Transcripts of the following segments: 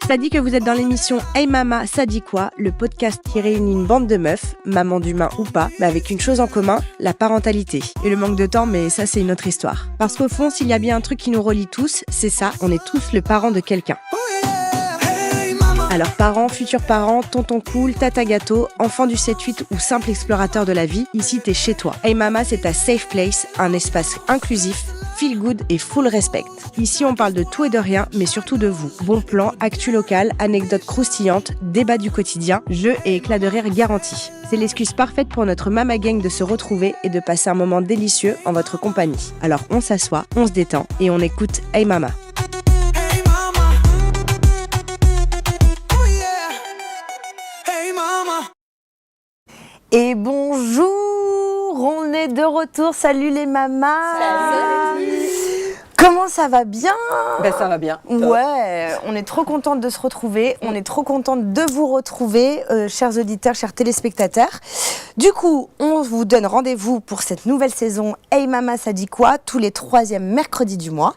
Ça dit que vous êtes dans l'émission Hey Mama, ça dit quoi? Le podcast qui réunit une bande de meufs, maman d'humain ou pas, mais avec une chose en commun, la parentalité. Et le manque de temps, mais ça c'est une autre histoire. Parce qu'au fond, s'il y a bien un truc qui nous relie tous, c'est ça, on est tous le parent de quelqu'un. Alors parents, futurs parents, tonton cool, tata gâteau, enfant du 7-8 ou simple explorateur de la vie, ici t'es chez toi. Hey Mama, c'est ta safe place, un espace inclusif, feel good et full respect. Ici on parle de tout et de rien, mais surtout de vous. Bon plan, actu locale, anecdotes croustillantes, débats du quotidien, jeux et éclats de rire garantis. C'est l'excuse parfaite pour notre Mama Gang de se retrouver et de passer un moment délicieux en votre compagnie. Alors on s'assoit, on se détend et on écoute Hey Mama. Et bonjour, on est de retour. Salut les mamas. Salut. Comment ça va bien? Ça va bien. Ouais, on est trop contente de se retrouver. On est trop contente de vous retrouver, chers auditeurs, chers téléspectateurs. Du coup, on vous donne rendez-vous pour cette nouvelle saison Hey Mama, ça dit quoi? Tous les 3e mercredis du mois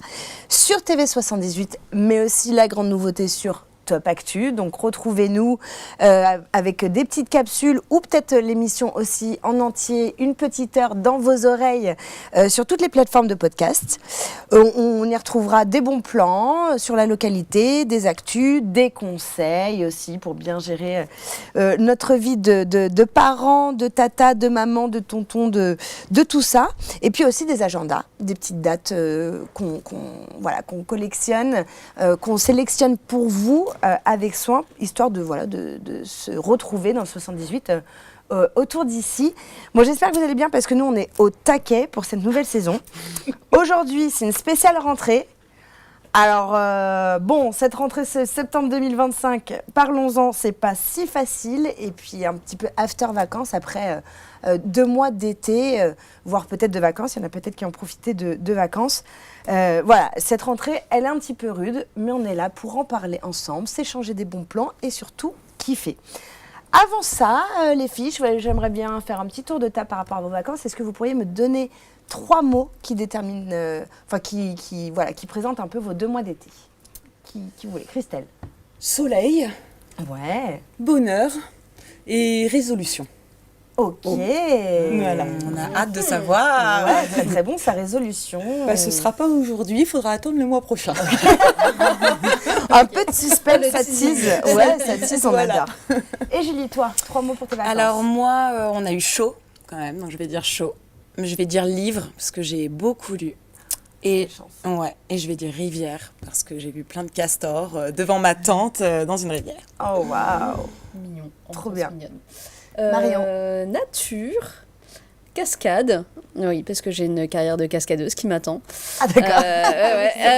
sur TV78, mais aussi la grande nouveauté sur Top Actu. Donc retrouvez-nous avec des petites capsules ou peut-être l'émission aussi en entier, une petite heure dans vos oreilles sur toutes les plateformes de podcast. On y retrouvera des bons plans sur la localité, des actus, des conseils aussi pour bien gérer notre vie de parents, de tata, de maman, de tonton, de tout ça. Et puis aussi des agendas, des petites dates qu'on collectionne, qu'on sélectionne pour vous avec soin, histoire de se retrouver dans le 78 autour d'ici. Moi, j'espère que vous allez bien parce que nous, on est au taquet pour cette nouvelle saison. Aujourd'hui, c'est une spéciale rentrée. Alors, cette rentrée, c'est septembre 2025. Parlons-en, c'est pas si facile. Et puis, un petit peu after vacances, après 2 mois d'été, voire peut-être de vacances. Il y en a peut-être qui ont profité de vacances. Cette rentrée, elle est un petit peu rude, mais on est là pour en parler ensemble, s'échanger des bons plans et surtout kiffer. Avant ça, les filles, j'aimerais bien faire un petit tour de table par rapport à vos vacances. Est-ce que vous pourriez me donner 3 mots qui déterminent, qui présentent un peu vos 2 mois d'été? Qui vous voulez? Christelle? Soleil, Ouais. bonheur et résolution. Ok. Voilà, on a hâte de savoir. Ouais, très très bon, sa résolution. Ce ne sera pas aujourd'hui, il faudra attendre le mois prochain. Un peu de suspense, ça tease. Ouais, ça tease, on Voilà. adore. Et Julie, toi, 3 mots pour tes vacances? Alors moi, on a eu chaud quand même, donc je vais dire chaud. Mais je vais dire livre, parce que j'ai beaucoup lu. Et je vais dire rivière, parce que j'ai vu plein de castors devant ma tente dans une rivière. Oh, waouh. Mignon. Trop bien. Mignonne. Marion. Nature, cascade. Oui, parce que j'ai une carrière de cascadeuse qui m'attend. Ah, d'accord.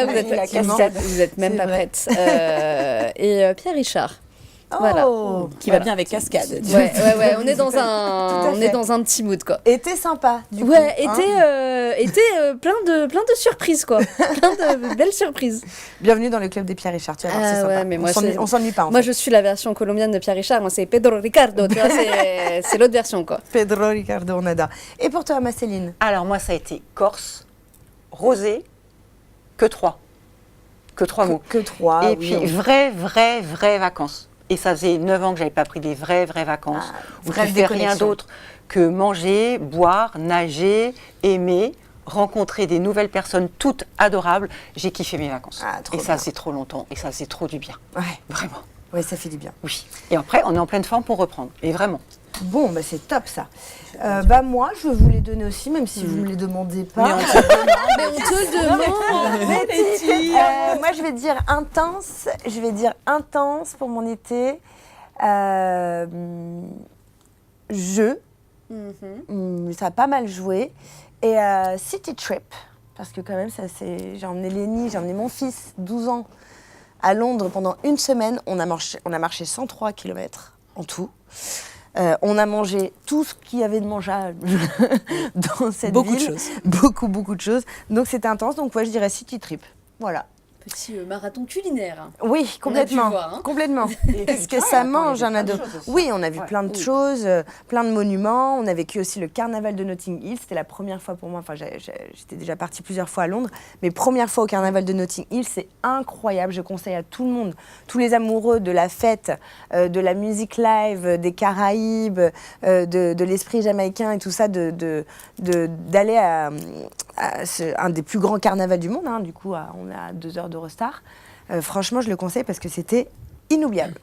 Vous êtes même C'est pas vrai. prête. Et Pierre Richard. Oh. Voilà. Qui va bien avec cascade. Ouais, on est dans Tout à fait. un petit mood quoi. Été sympa, du coup. Ouais, hein. été plein de surprises quoi. Plein de belles surprises. Bienvenue dans le club des Pierre Richard, tu vas voir, c'est sympa. Ouais, mais moi, on s'ennuie pas, en moi fait. je suis la version colombienne de Pierre Richard, moi c'est Pedro Ricardo, tu vois, c'est l'autre version quoi. Pedro Ricardo, on adore. Et pour toi, ma Céline? Alors moi, ça a été Corse, rosé, que 3 mots. Que 3. Et puis vraies vacances. Et ça faisait 9 ans que j'avais pas pris des vraies vacances. Où vraie tu fais rien déconnexion. d'autre que manger, boire, nager, aimer, rencontrer des nouvelles personnes toutes adorables. J'ai kiffé mes vacances. Ah, trop et ça, bien. c'est trop longtemps. Et ça, c'est trop du bien. Ouais. Vraiment. Ouais, ça fait du bien. Oui. Et après, on est en pleine forme pour reprendre. Et vraiment. Bon, c'est top ça. Moi, je vais vous les donner aussi, même si vous ne me les demandez pas. Mais on te Mais on te le demande. Moi, je vais dire intense. Je vais dire intense pour mon été. Ça a pas mal joué. Et city trip. Parce que quand même, j'ai emmené Lénie, j'ai emmené mon fils, 12 ans, à Londres pendant 1 semaine. On a marché 103 km en tout. On a mangé tout ce qu'il y avait de mangeable dans cette ville. Beaucoup de choses. Beaucoup de choses. Donc c'était intense. Donc je dirais city trip. Voilà. Petit marathon culinaire. Oui, complètement. voir, hein. Complètement. Parce que Ouais, ça attends, mange, il y a un ado. plein de choses aussi. Oui, on a vu Ouais. plein de choses, plein de monuments. On a vécu aussi le carnaval de Notting Hill. C'était la première fois pour moi. Enfin, j'étais déjà partie plusieurs fois à Londres. Mais première fois au carnaval de Notting Hill, c'est incroyable. Je conseille à tout le monde, tous les amoureux de la fête, de la musique live, des Caraïbes, de l'esprit jamaïcain et tout ça, d'aller à un des plus grands carnavals du monde. Hein. Du coup, on est à 2 heures d'Eurostar. Franchement, je le conseille parce que c'était inoubliable.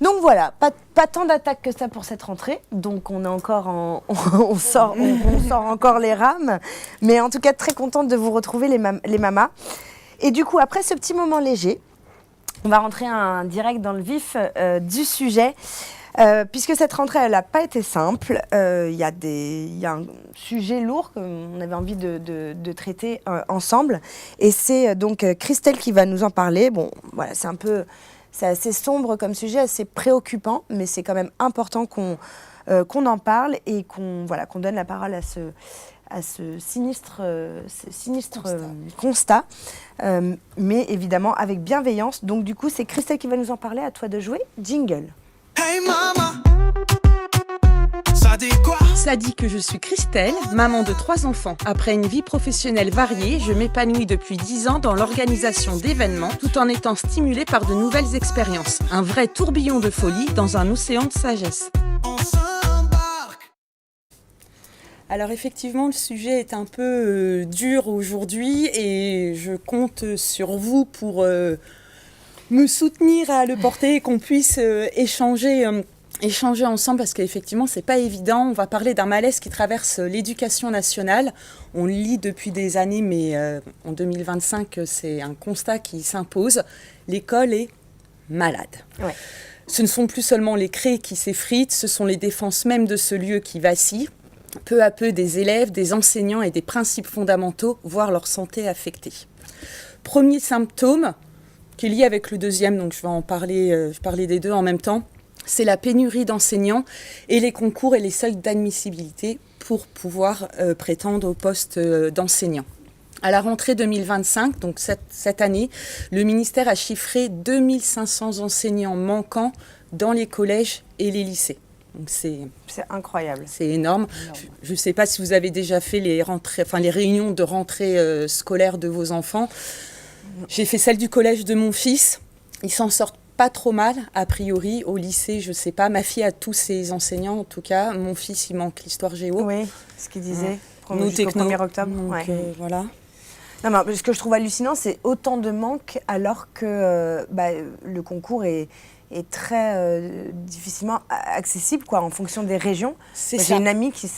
Donc voilà, pas tant d'attaques que ça pour cette rentrée. Donc on est encore on sort encore les rames. Mais en tout cas, très contente de vous retrouver les mamas. Et du coup, après ce petit moment léger, on va rentrer en direct dans le vif du sujet. Puisque cette rentrée, elle n'a pas été simple. Il y a un sujet lourd qu'on avait envie de traiter ensemble. Et c'est donc Christelle qui va nous en parler. Bon, voilà, c'est assez sombre comme sujet, assez préoccupant, mais c'est quand même important qu'on en parle et qu'on donne la parole à ce sinistre constat. Mais évidemment avec bienveillance. Donc du coup, c'est Christelle qui va nous en parler. À toi de jouer. Jingle. Hey mama, ça dit quoi? Ça dit que je suis Christelle, maman de 3 enfants. Après une vie professionnelle variée, je m'épanouis depuis 10 ans dans l'organisation d'événements tout en étant stimulée par de nouvelles expériences. Un vrai tourbillon de folie dans un océan de sagesse. On s'embarque. Alors effectivement, le sujet est un peu dur aujourd'hui et je compte sur vous pour me soutenir à le porter et qu'on puisse échanger ensemble parce qu'effectivement, c'est pas évident. On va parler d'un malaise qui traverse l'éducation nationale. On le lit depuis des années, mais en 2025, c'est un constat qui s'impose. L'école est malade. Ouais. Ce ne sont plus seulement les craies qui s'effritent, ce sont les défenses même de ce lieu qui vacillent. Peu à peu, des élèves, des enseignants et des principes fondamentaux voient leur santé affectée. Premier symptôme, qui est lié avec le deuxième, donc je vais en parler, parler des deux en même temps, c'est la pénurie d'enseignants et les concours et les seuils d'admissibilité pour pouvoir prétendre au poste d'enseignant. À la rentrée 2025, donc cette année, le ministère a chiffré 2500 enseignants manquants dans les collèges et les lycées. Donc c'est incroyable. C'est énorme. Je ne sais pas si vous avez déjà fait les réunions de rentrée scolaire de vos enfants. J'ai fait celle du collège de mon fils. Ils s'en sortent pas trop mal, a priori. Au lycée, je ne sais pas. Ma fille a tous ses enseignants, en tout cas. Mon fils, il manque l'histoire géo. Oui, ce qu'il disait. Nous, Jusqu'au techno. 1er octobre. Donc, Ouais. voilà. Non, mais ce que je trouve hallucinant, c'est autant de manques alors que le concours est très difficilement accessible en fonction des régions. C'est J'ai ça. une amie qui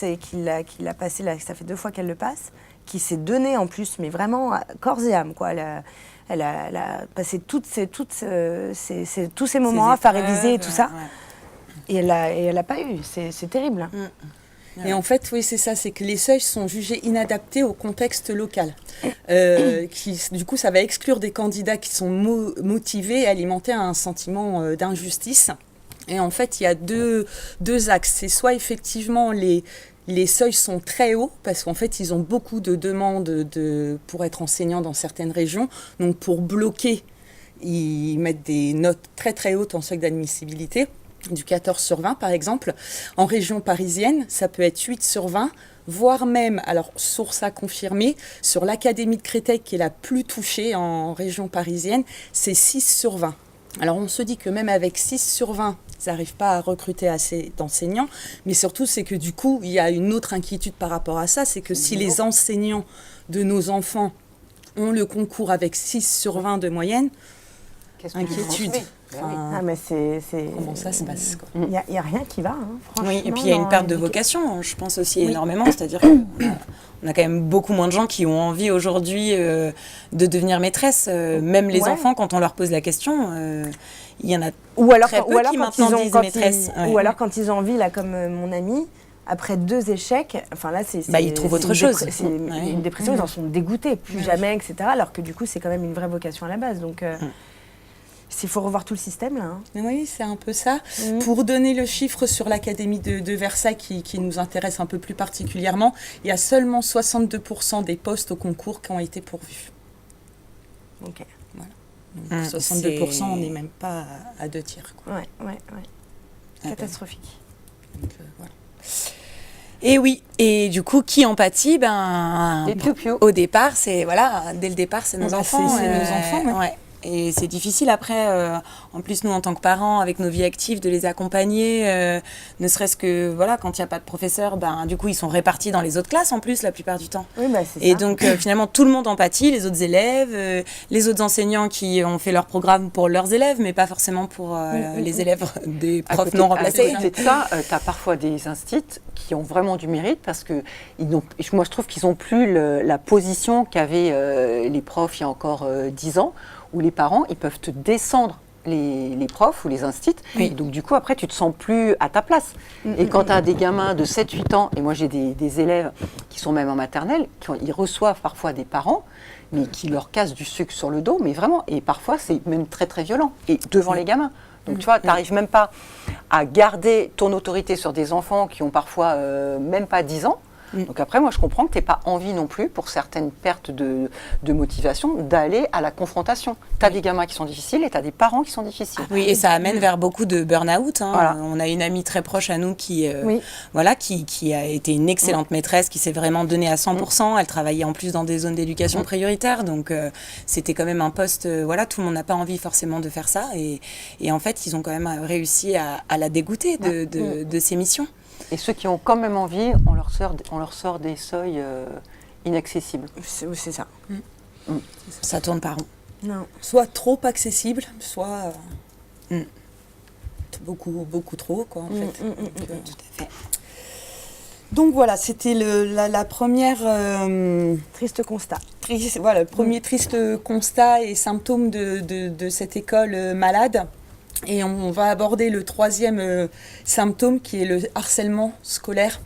l'a passé, là, ça fait 2 fois qu'elle le passe, qui s'est donnée en plus, mais vraiment corps et âme. Elle a passé tous ces moments à faire réviser et tout ça. Ouais. Et elle n'a pas eu. C'est terrible. Et en fait, oui, c'est ça, c'est que les seuils sont jugés inadaptés au contexte local. Du coup, ça va exclure des candidats qui sont motivés et alimenter un sentiment d'injustice. Et en fait, il y a deux axes. C'est soit effectivement les seuils sont très hauts, parce qu'en fait, ils ont beaucoup de demandes pour être enseignants dans certaines régions. Donc, pour bloquer, ils mettent des notes très très hautes en seuil d'admissibilité. Du 14 sur 20 par exemple. En région parisienne, ça peut être 8 sur 20, voire même, alors source à confirmer, sur l'Académie de Créteil qui est la plus touchée en région parisienne, c'est 6 sur 20. Alors on se dit que même avec 6 sur 20, ils n'arrivent pas à recruter assez d'enseignants, mais surtout c'est que du coup, il y a une autre inquiétude par rapport à ça, c'est que si les enseignants de nos enfants ont le concours avec 6 sur 20 de moyenne, inquiétude. Ah, mais c'est... Comment ça se passe quoi. Il n'y a rien qui va, hein, franchement. Oui, et puis il y a une perte de vocation, je pense aussi énormément. C'est-à-dire qu'on a quand même beaucoup moins de gens qui ont envie aujourd'hui de devenir maîtresse. Même les enfants, quand on leur pose la question, il y en a très peu qui maintenant disent maîtresse. Ou alors quand ils ont envie, là, comme mon ami, après 2 échecs, enfin là, ils trouvent autre chose. C'est une dépression, ils en sont dégoûtés, plus jamais, etc. Alors que du coup, c'est quand même une vraie vocation à la base. Donc... il faut revoir tout le système, là. Hein. Oui, c'est un peu ça. Pour donner le chiffre sur l'Académie de Versailles, qui nous intéresse un peu plus particulièrement, il y a seulement 62% des postes au concours qui ont été pourvus. Ok. Mmh, 62%, on n'est même pas à 2 tiers. Quoi. Ouais. Catastrophique. Donc, voilà. Et oui, et du coup, qui empathie, Les piou-piou. au départ, c'est dès le départ, c'est nos Bah, enfants. c'est nos enfants, ouais. Et c'est difficile après, en plus nous en tant que parents, avec nos vies actives, de les accompagner, ne serait-ce que quand il n'y a pas de professeur, du coup ils sont répartis dans les autres classes en plus la plupart du temps. Oui, c'est Et ça. donc finalement tout le monde empathie, les autres élèves, les autres enseignants qui ont fait leur programme pour leurs élèves, mais pas forcément pour les élèves des À profs côté- non remplacés. À côté de ça, tu as parfois des instituts qui ont vraiment du mérite parce que moi je trouve qu'ils n'ont plus la position qu'avaient les profs il y a encore 10 ans, où les parents ils peuvent te descendre les profs ou les instituts. Oui. Et donc du coup après tu te sens plus à ta place. Et quand tu as des gamins de 7-8 ans, et moi j'ai des élèves qui sont même en maternelle, ils reçoivent parfois des parents mais qui leur cassent du sucre sur le dos, mais vraiment, et parfois c'est même très très violent, et devant les gamins. Donc tu vois, tu n'arrives même pas à garder ton autorité sur des enfants qui ont parfois même pas 10 ans. Donc après, moi je comprends que tu n'aies pas envie non plus, pour certaines pertes de motivation, d'aller à la confrontation. Tu as des gamins qui sont difficiles et tu as des parents qui sont difficiles. Oui, et ça amène vers beaucoup de burn-out. Voilà. On a une amie très proche à nous qui a été une excellente maîtresse, qui s'est vraiment donnée à 100%. Elle travaillait en plus dans des zones d'éducation prioritaire, donc c'était quand même un poste. Tout le monde n'a pas envie forcément de faire ça. Et en fait, ils ont quand même réussi à la dégoûter de ces missions. Et ceux qui ont quand même envie, on leur sort des seuils inaccessibles. C'est ça. Ça tourne pas rond. Non. Soit trop accessible, soit beaucoup trop, quoi, en fait. Tout à fait. Donc voilà, c'était la première... Triste constat. le premier triste constat et symptôme de cette école malade. Et on va aborder le troisième symptôme qui est le harcèlement scolaire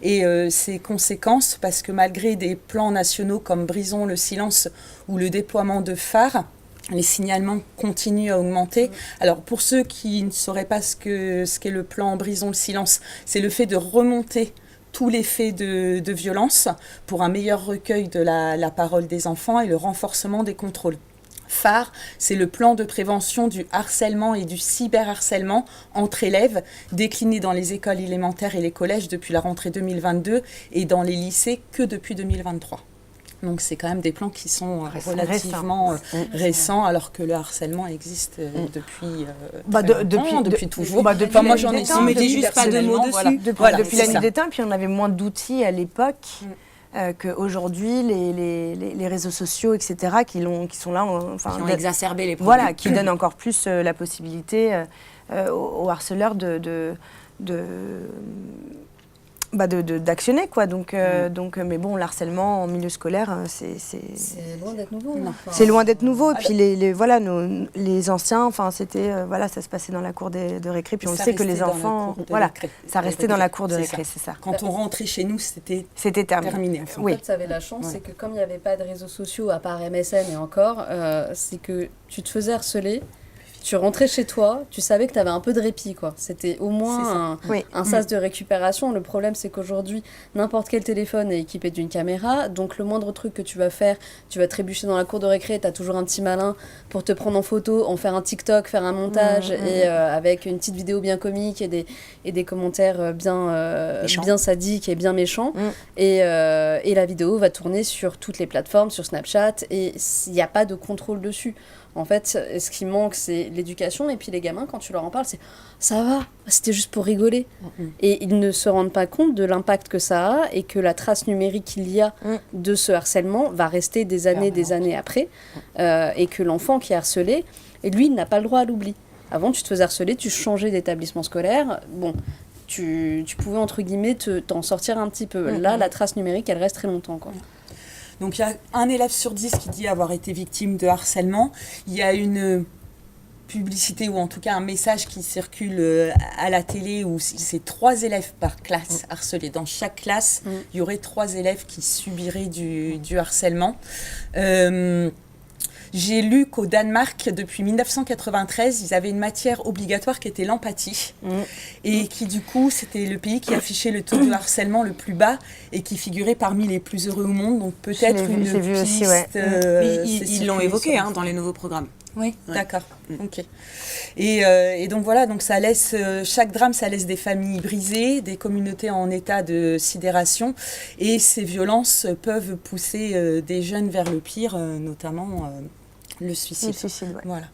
et ses conséquences, parce que malgré des plans nationaux comme Brisons le silence ou le déploiement de phares, les signalements continuent à augmenter. Alors pour ceux qui ne sauraient pas ce qu'est le plan Brisons le silence, c'est le fait de remonter tous les faits de violence pour un meilleur recueil de la parole des enfants et le renforcement des contrôles. Phare, c'est le plan de prévention du harcèlement et du cyberharcèlement entre élèves, décliné dans les écoles élémentaires et les collèges depuis la rentrée 2022 et dans les lycées que depuis 2023. Donc c'est quand même des plans qui sont relativement récents, alors que le harcèlement existe depuis depuis toujours. Moi j'en ai des temps, on me depuis dit juste pas de mots dessus. Depuis la c'est nuit ça. des temps, puis on avait moins d'outils à l'époque qu'aujourd'hui, les réseaux sociaux, etc., qui sont là, Qui ont exacerbé les problèmes. voilà, qui donnent encore plus la possibilité aux harceleurs d'actionner, quoi. Donc, mais bon, l'harcèlement en milieu scolaire, c'est loin d'être nouveau. c'est loin d'être nouveau. Puis les anciens, c'était ça se passait dans la cour de récré. Puis on Ça sait que les restait dans la enfants, cour de récré. ça restait dans la cour de récré, c'est ça. Quand on rentrait chez nous, c'était C'était terminé. terminé. En fait, tu avais la chance, c'est que comme il n'y avait pas de réseaux sociaux, à part MSN et encore, c'est que tu te faisais harceler, tu rentrais chez toi, tu savais que tu avais un peu de répit, quoi. C'était au moins un sas de récupération. Le problème, c'est qu'aujourd'hui, n'importe quel téléphone est équipé d'une caméra, donc le moindre truc que tu vas faire, tu vas trébucher dans la cour de récré, tu as toujours un petit malin pour te prendre en photo, en faire un TikTok, faire un montage, et avec une petite vidéo bien comique et des commentaires bien sadiques et bien méchants. Et la vidéo va tourner sur toutes les plateformes, sur Snapchat, et il n'y a pas de contrôle dessus. En fait, ce qui manque, c'est l'éducation. Et puis les gamins, quand tu leur en parles, c'est « ça va, c'était juste pour rigoler ». Et ils ne se rendent pas compte de l'impact que ça a et que la trace numérique qu'il y a de ce harcèlement va rester des années après. Et que l'enfant qui est harcelé, et lui, il n'a pas le droit à l'oubli. Avant, tu te faisais harceler, tu changeais d'établissement scolaire. Bon, tu pouvais, entre guillemets, t'en sortir un petit peu. Là, la trace numérique, elle reste très longtemps, quoi. Donc il y a un élève sur 10 qui dit avoir été victime de harcèlement. Il y a une publicité ou en tout cas un message qui circule à la télé où c'est 3 élèves par classe harcelés. Dans chaque classe, il y aurait 3 élèves qui subiraient du harcèlement. J'ai lu qu'au Danemark, depuis 1993, ils avaient une matière obligatoire qui était l'empathie. Et qui, du coup, c'était le pays qui affichait le taux de harcèlement le plus bas et qui figurait parmi les plus heureux au monde. Donc peut-être une piste... Ils l'ont évoqué dans les nouveaux programmes. Oui, d'accord. Ok. Et donc voilà, donc ça laisse chaque drame, ça laisse des familles brisées, des communautés en état de sidération, et ces violences peuvent pousser des jeunes vers le pire, notamment le suicide. Le suicide, ouais. Voilà.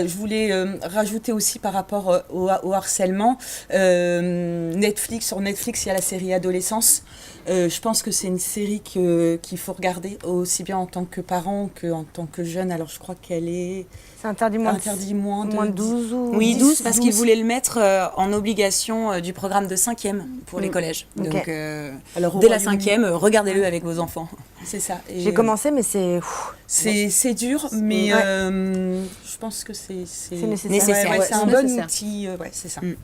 Je voulais rajouter aussi par rapport au harcèlement. Sur Netflix, il y a la série Adolescence. Je pense que c'est une série qu'il faut regarder aussi bien en tant que parent qu'en tant que jeune. Alors je crois qu'elle est C'est interdit moins de 12 ou Oui, 10, 12, parce qu'ils 12. voulaient le mettre en obligation du programme de 5e pour les collèges. Ok. Donc, Alors, au dès la Royaume-Uni- 5e, regardez-le avec vos enfants. C'est ça. Et, J'ai commencé, mais c'est c'est dur, mais je pense que c'est nécessaire. Ouais, Ouais, c'est un c'est bon nécessaire. outil. Ouais, c'est ça. Mm.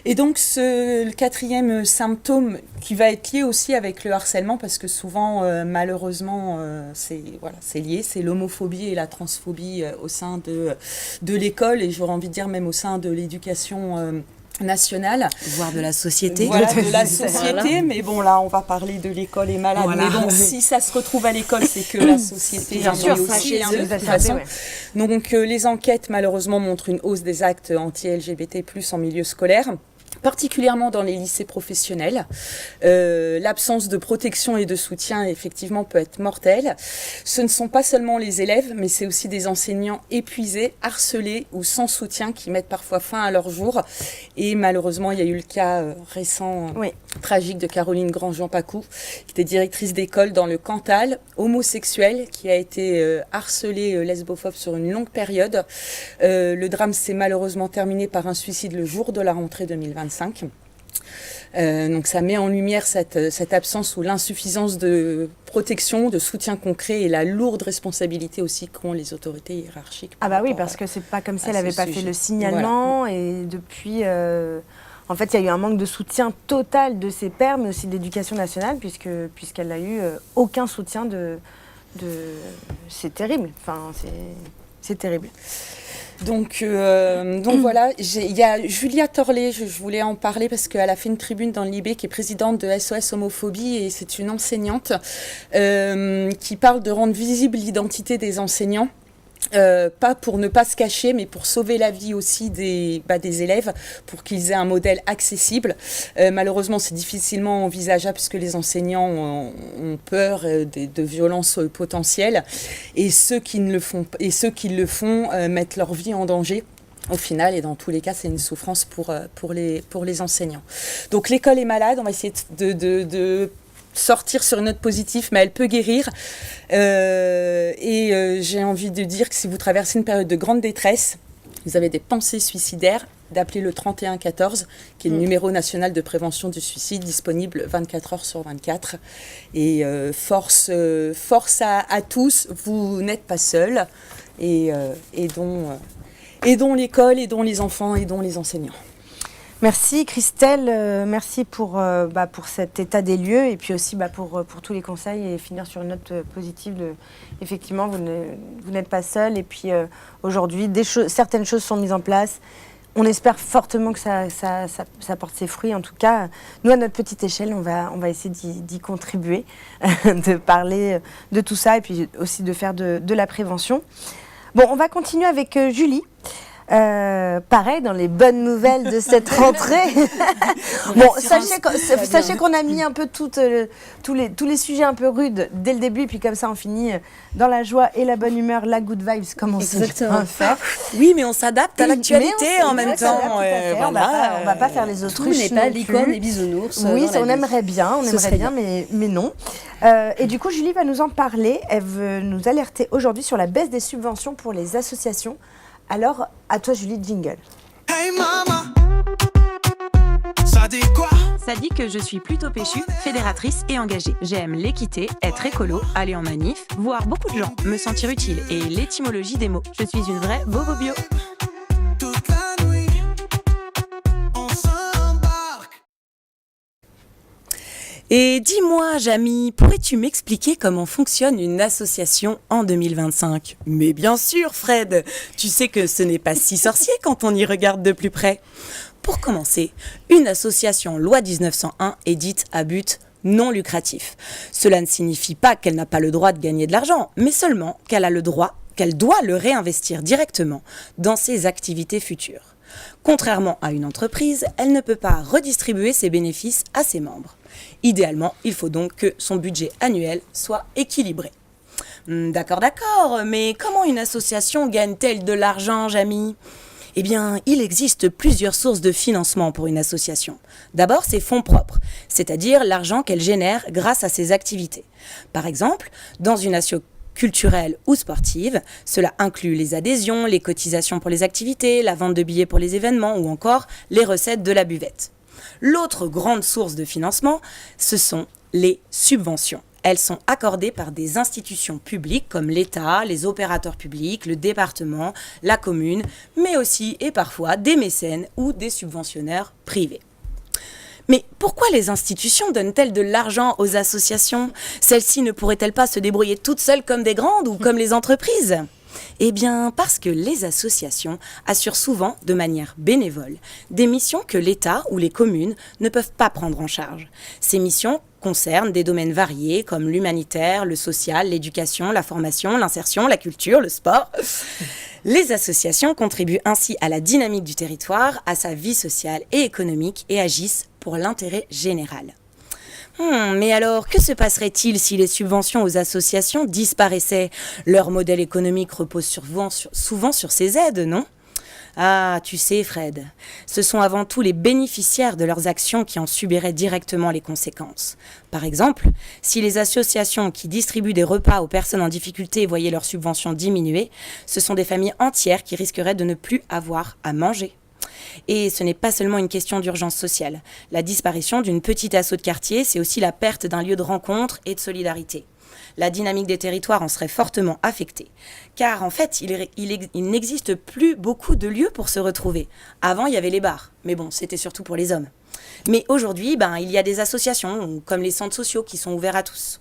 Et donc, le quatrième symptôme qui va être lié aussi avec le harcèlement, parce que souvent, malheureusement, c'est lié, c'est l'homophobie et la transphobie au sein de l'école, et j'aurais envie de dire même au sein de l'éducation nationale. Voire de la société. Voilà, de la Voilà. société, mais bon, là, on va parler de l'école et malade. Voilà. Mais bon, si ça se retrouve à l'école, c'est que la société Bien en sûr, est aussi, ça, hein, c'est de toute exacerbé, façon. ouais. Donc, les enquêtes, malheureusement, montrent une hausse des actes anti-LGBT+, en milieu scolaire, particulièrement dans les lycées professionnels. L'absence de protection et de soutien, effectivement, peut être mortelle. Ce ne sont pas seulement les élèves, mais c'est aussi des enseignants épuisés, harcelés ou sans soutien qui mettent parfois fin à leur jour. Et malheureusement, il y a eu le cas récent, Oui. tragique, de Caroline Grandjean-Pacou, qui était directrice d'école dans le Cantal, homosexuelle, qui a été harcelée lesbophobe sur une longue période. Le drame s'est malheureusement terminé par un suicide le jour de la rentrée 2025. Donc ça met en lumière cette absence ou l'insuffisance de protection, de soutien concret et la lourde responsabilité aussi qu'ont les autorités hiérarchiques. Ah bah oui, par parce rapport que c'est pas comme si à elle avait ce pas fait sujet. le signalement et depuis en fait il y a eu un manque de soutien total de ses pairs mais aussi de l'éducation nationale puisqu'elle n'a eu aucun soutien de c'est terrible. Enfin c'est terrible. Donc voilà, il y a Julia Torlé, je voulais en parler parce qu'elle a fait une tribune dans le Libé, qui est présidente de SOS Homophobie, et c'est une enseignante qui parle de rendre visible l'identité des enseignants. Pas pour ne pas se cacher, mais pour sauver la vie aussi des élèves, pour qu'ils aient un modèle accessible. Malheureusement, c'est difficilement envisageable puisque les enseignants ont peur de violences potentielles, et ceux qui le font mettent leur vie en danger. Au final, et dans tous les cas, c'est une souffrance pour les enseignants. Donc l'école est malade, on va essayer de sortir sur une note positive, mais elle peut guérir. J'ai envie de dire que si vous traversez une période de grande détresse, vous avez des pensées suicidaires, d'appeler le 3114, qui est le numéro national de prévention du suicide, disponible 24 heures sur 24. Et force à tous, vous n'êtes pas seuls. Et aidons l'école, aidons les enfants, aidons les enseignants. Merci Christelle, merci pour cet état des lieux et puis aussi pour tous les conseils et finir sur une note positive. Effectivement, vous n'êtes pas seul et puis aujourd'hui, certaines choses sont mises en place. On espère fortement que ça porte ses fruits. En tout cas, nous, à notre petite échelle, on va essayer d'y contribuer, de parler de tout ça et puis aussi de faire de la prévention. Bon, on va continuer avec Julie. Pareil, dans les bonnes nouvelles de cette rentrée. Bon, sachez qu'on a mis un peu tous les sujets un peu rudes dès le début, puis comme ça on finit dans la joie et la bonne humeur, la good vibes, comme on sait faire. Oui, mais on s'adapte à l'actualité en même temps. On va pas faire les autruches. Tout n'est pas non licorne plus. et bisounours. Oui, dans la on vie. aimerait bien, mais non. Et du coup, Julie va nous en parler. Elle veut nous alerter aujourd'hui sur la baisse des subventions pour les associations. Alors, à toi Julie, jingle. Hey mama, ça dit quoi? Ça dit que je suis plutôt péchue, fédératrice et engagée. J'aime l'équité, être écolo, aller en manif, voir beaucoup de gens, me sentir utile et l'étymologie des mots. Je suis une vraie bobo bio. Toute la nuit, on s'embarque. Et dis-moi, Jamy, pourrais-tu m'expliquer comment fonctionne une association en 2025 ? Mais bien sûr, Fred, tu sais que ce n'est pas si sorcier quand on y regarde de plus près. Pour commencer, une association loi 1901 est dite à but non lucratif. Cela ne signifie pas qu'elle n'a pas le droit de gagner de l'argent, mais seulement qu'elle a le droit qu'elle doit le réinvestir directement dans ses activités futures. Contrairement à une entreprise, elle ne peut pas redistribuer ses bénéfices à ses membres. Idéalement, il faut donc que son budget annuel soit équilibré. D'accord, mais comment une association gagne-t-elle de l'argent, Jamy ? Eh bien, il existe plusieurs sources de financement pour une association. D'abord, ses fonds propres, c'est-à-dire l'argent qu'elle génère grâce à ses activités. Par exemple, dans une asso culturelle ou sportive, cela inclut les adhésions, les cotisations pour les activités, la vente de billets pour les événements ou encore les recettes de la buvette. L'autre grande source de financement, ce sont les subventions. Elles sont accordées par des institutions publiques comme l'État, les opérateurs publics, le département, la commune, mais aussi et parfois des mécènes ou des subventionnaires privés. Mais pourquoi les institutions donnent-elles de l'argent aux associations ? Celles-ci ne pourraient-elles pas se débrouiller toutes seules comme des grandes ou comme les entreprises ? Eh bien, parce que les associations assurent souvent, de manière bénévole, des missions que l'État ou les communes ne peuvent pas prendre en charge. Ces missions concernent des domaines variés comme l'humanitaire, le social, l'éducation, la formation, l'insertion, la culture, le sport. Les associations contribuent ainsi à la dynamique du territoire, à sa vie sociale et économique et agissent pour l'intérêt général. Mais alors, que se passerait-il si les subventions aux associations disparaissaient ? Leur modèle économique repose souvent sur ces aides, non ? Ah, tu sais, Fred, ce sont avant tout les bénéficiaires de leurs actions qui en subiraient directement les conséquences. Par exemple, si les associations qui distribuent des repas aux personnes en difficulté voyaient leurs subventions diminuer, ce sont des familles entières qui risqueraient de ne plus avoir à manger. Et ce n'est pas seulement une question d'urgence sociale. La disparition d'une petite asso de quartier, c'est aussi la perte d'un lieu de rencontre et de solidarité. La dynamique des territoires en serait fortement affectée. Car en fait, il n'existe plus beaucoup de lieux pour se retrouver. Avant, il y avait les bars. Mais bon, c'était surtout pour les hommes. Mais aujourd'hui, il y a des associations, comme les centres sociaux, qui sont ouverts à tous.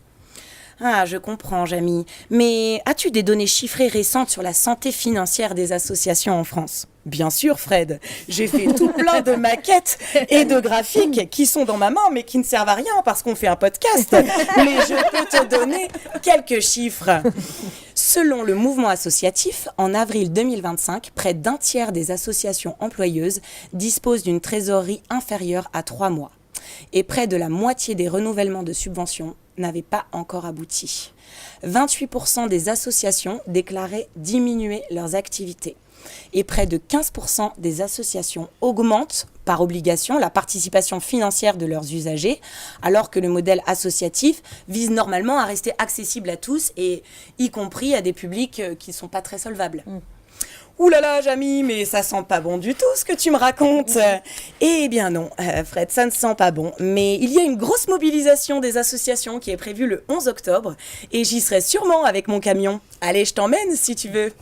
Ah, je comprends, Jamy. Mais as-tu des données chiffrées récentes sur la santé financière des associations en France ? Bien sûr, Fred. J'ai fait tout plein de maquettes et de graphiques qui sont dans ma main, mais qui ne servent à rien parce qu'on fait un podcast. Mais je peux te donner quelques chiffres. Selon le mouvement associatif, en avril 2025, près d'un tiers des associations employeuses disposent d'une trésorerie inférieure à 3 mois. Et près de la moitié des renouvellements de subventions n'avaient pas encore abouti. 28% des associations déclaraient diminuer leurs activités. Et près de 15% des associations augmentent par obligation la participation financière de leurs usagers, alors que le modèle associatif vise normalement à rester accessible à tous, et y compris à des publics qui ne sont pas très solvables. Ouh là là, Jamy, mais ça sent pas bon du tout ce que tu me racontes. Eh bien non, Fred, ça ne sent pas bon. Mais il y a une grosse mobilisation des associations qui est prévue le 11 octobre et j'y serai sûrement avec mon camion. Allez, je t'emmène si tu veux.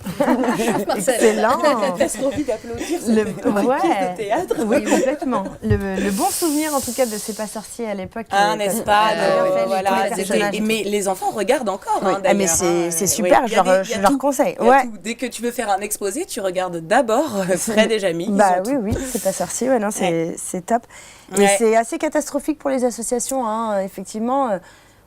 Excellent. J'ai envie d'applaudir cette de théâtre. Oui, complètement. Le bon souvenir, en tout cas, de C'est pas sorcier à l'époque. Ah, n'est-ce pas voilà, mais les enfants regardent encore, oui. d'ailleurs. Mais c'est super, je leur conseille. Ouais. Dès que tu veux faire un exposé, tu regardes d'abord Fred et Jamy. Oui, C'est pas sorcier, c'est top. Et c'est assez catastrophique pour les associations, hein, effectivement.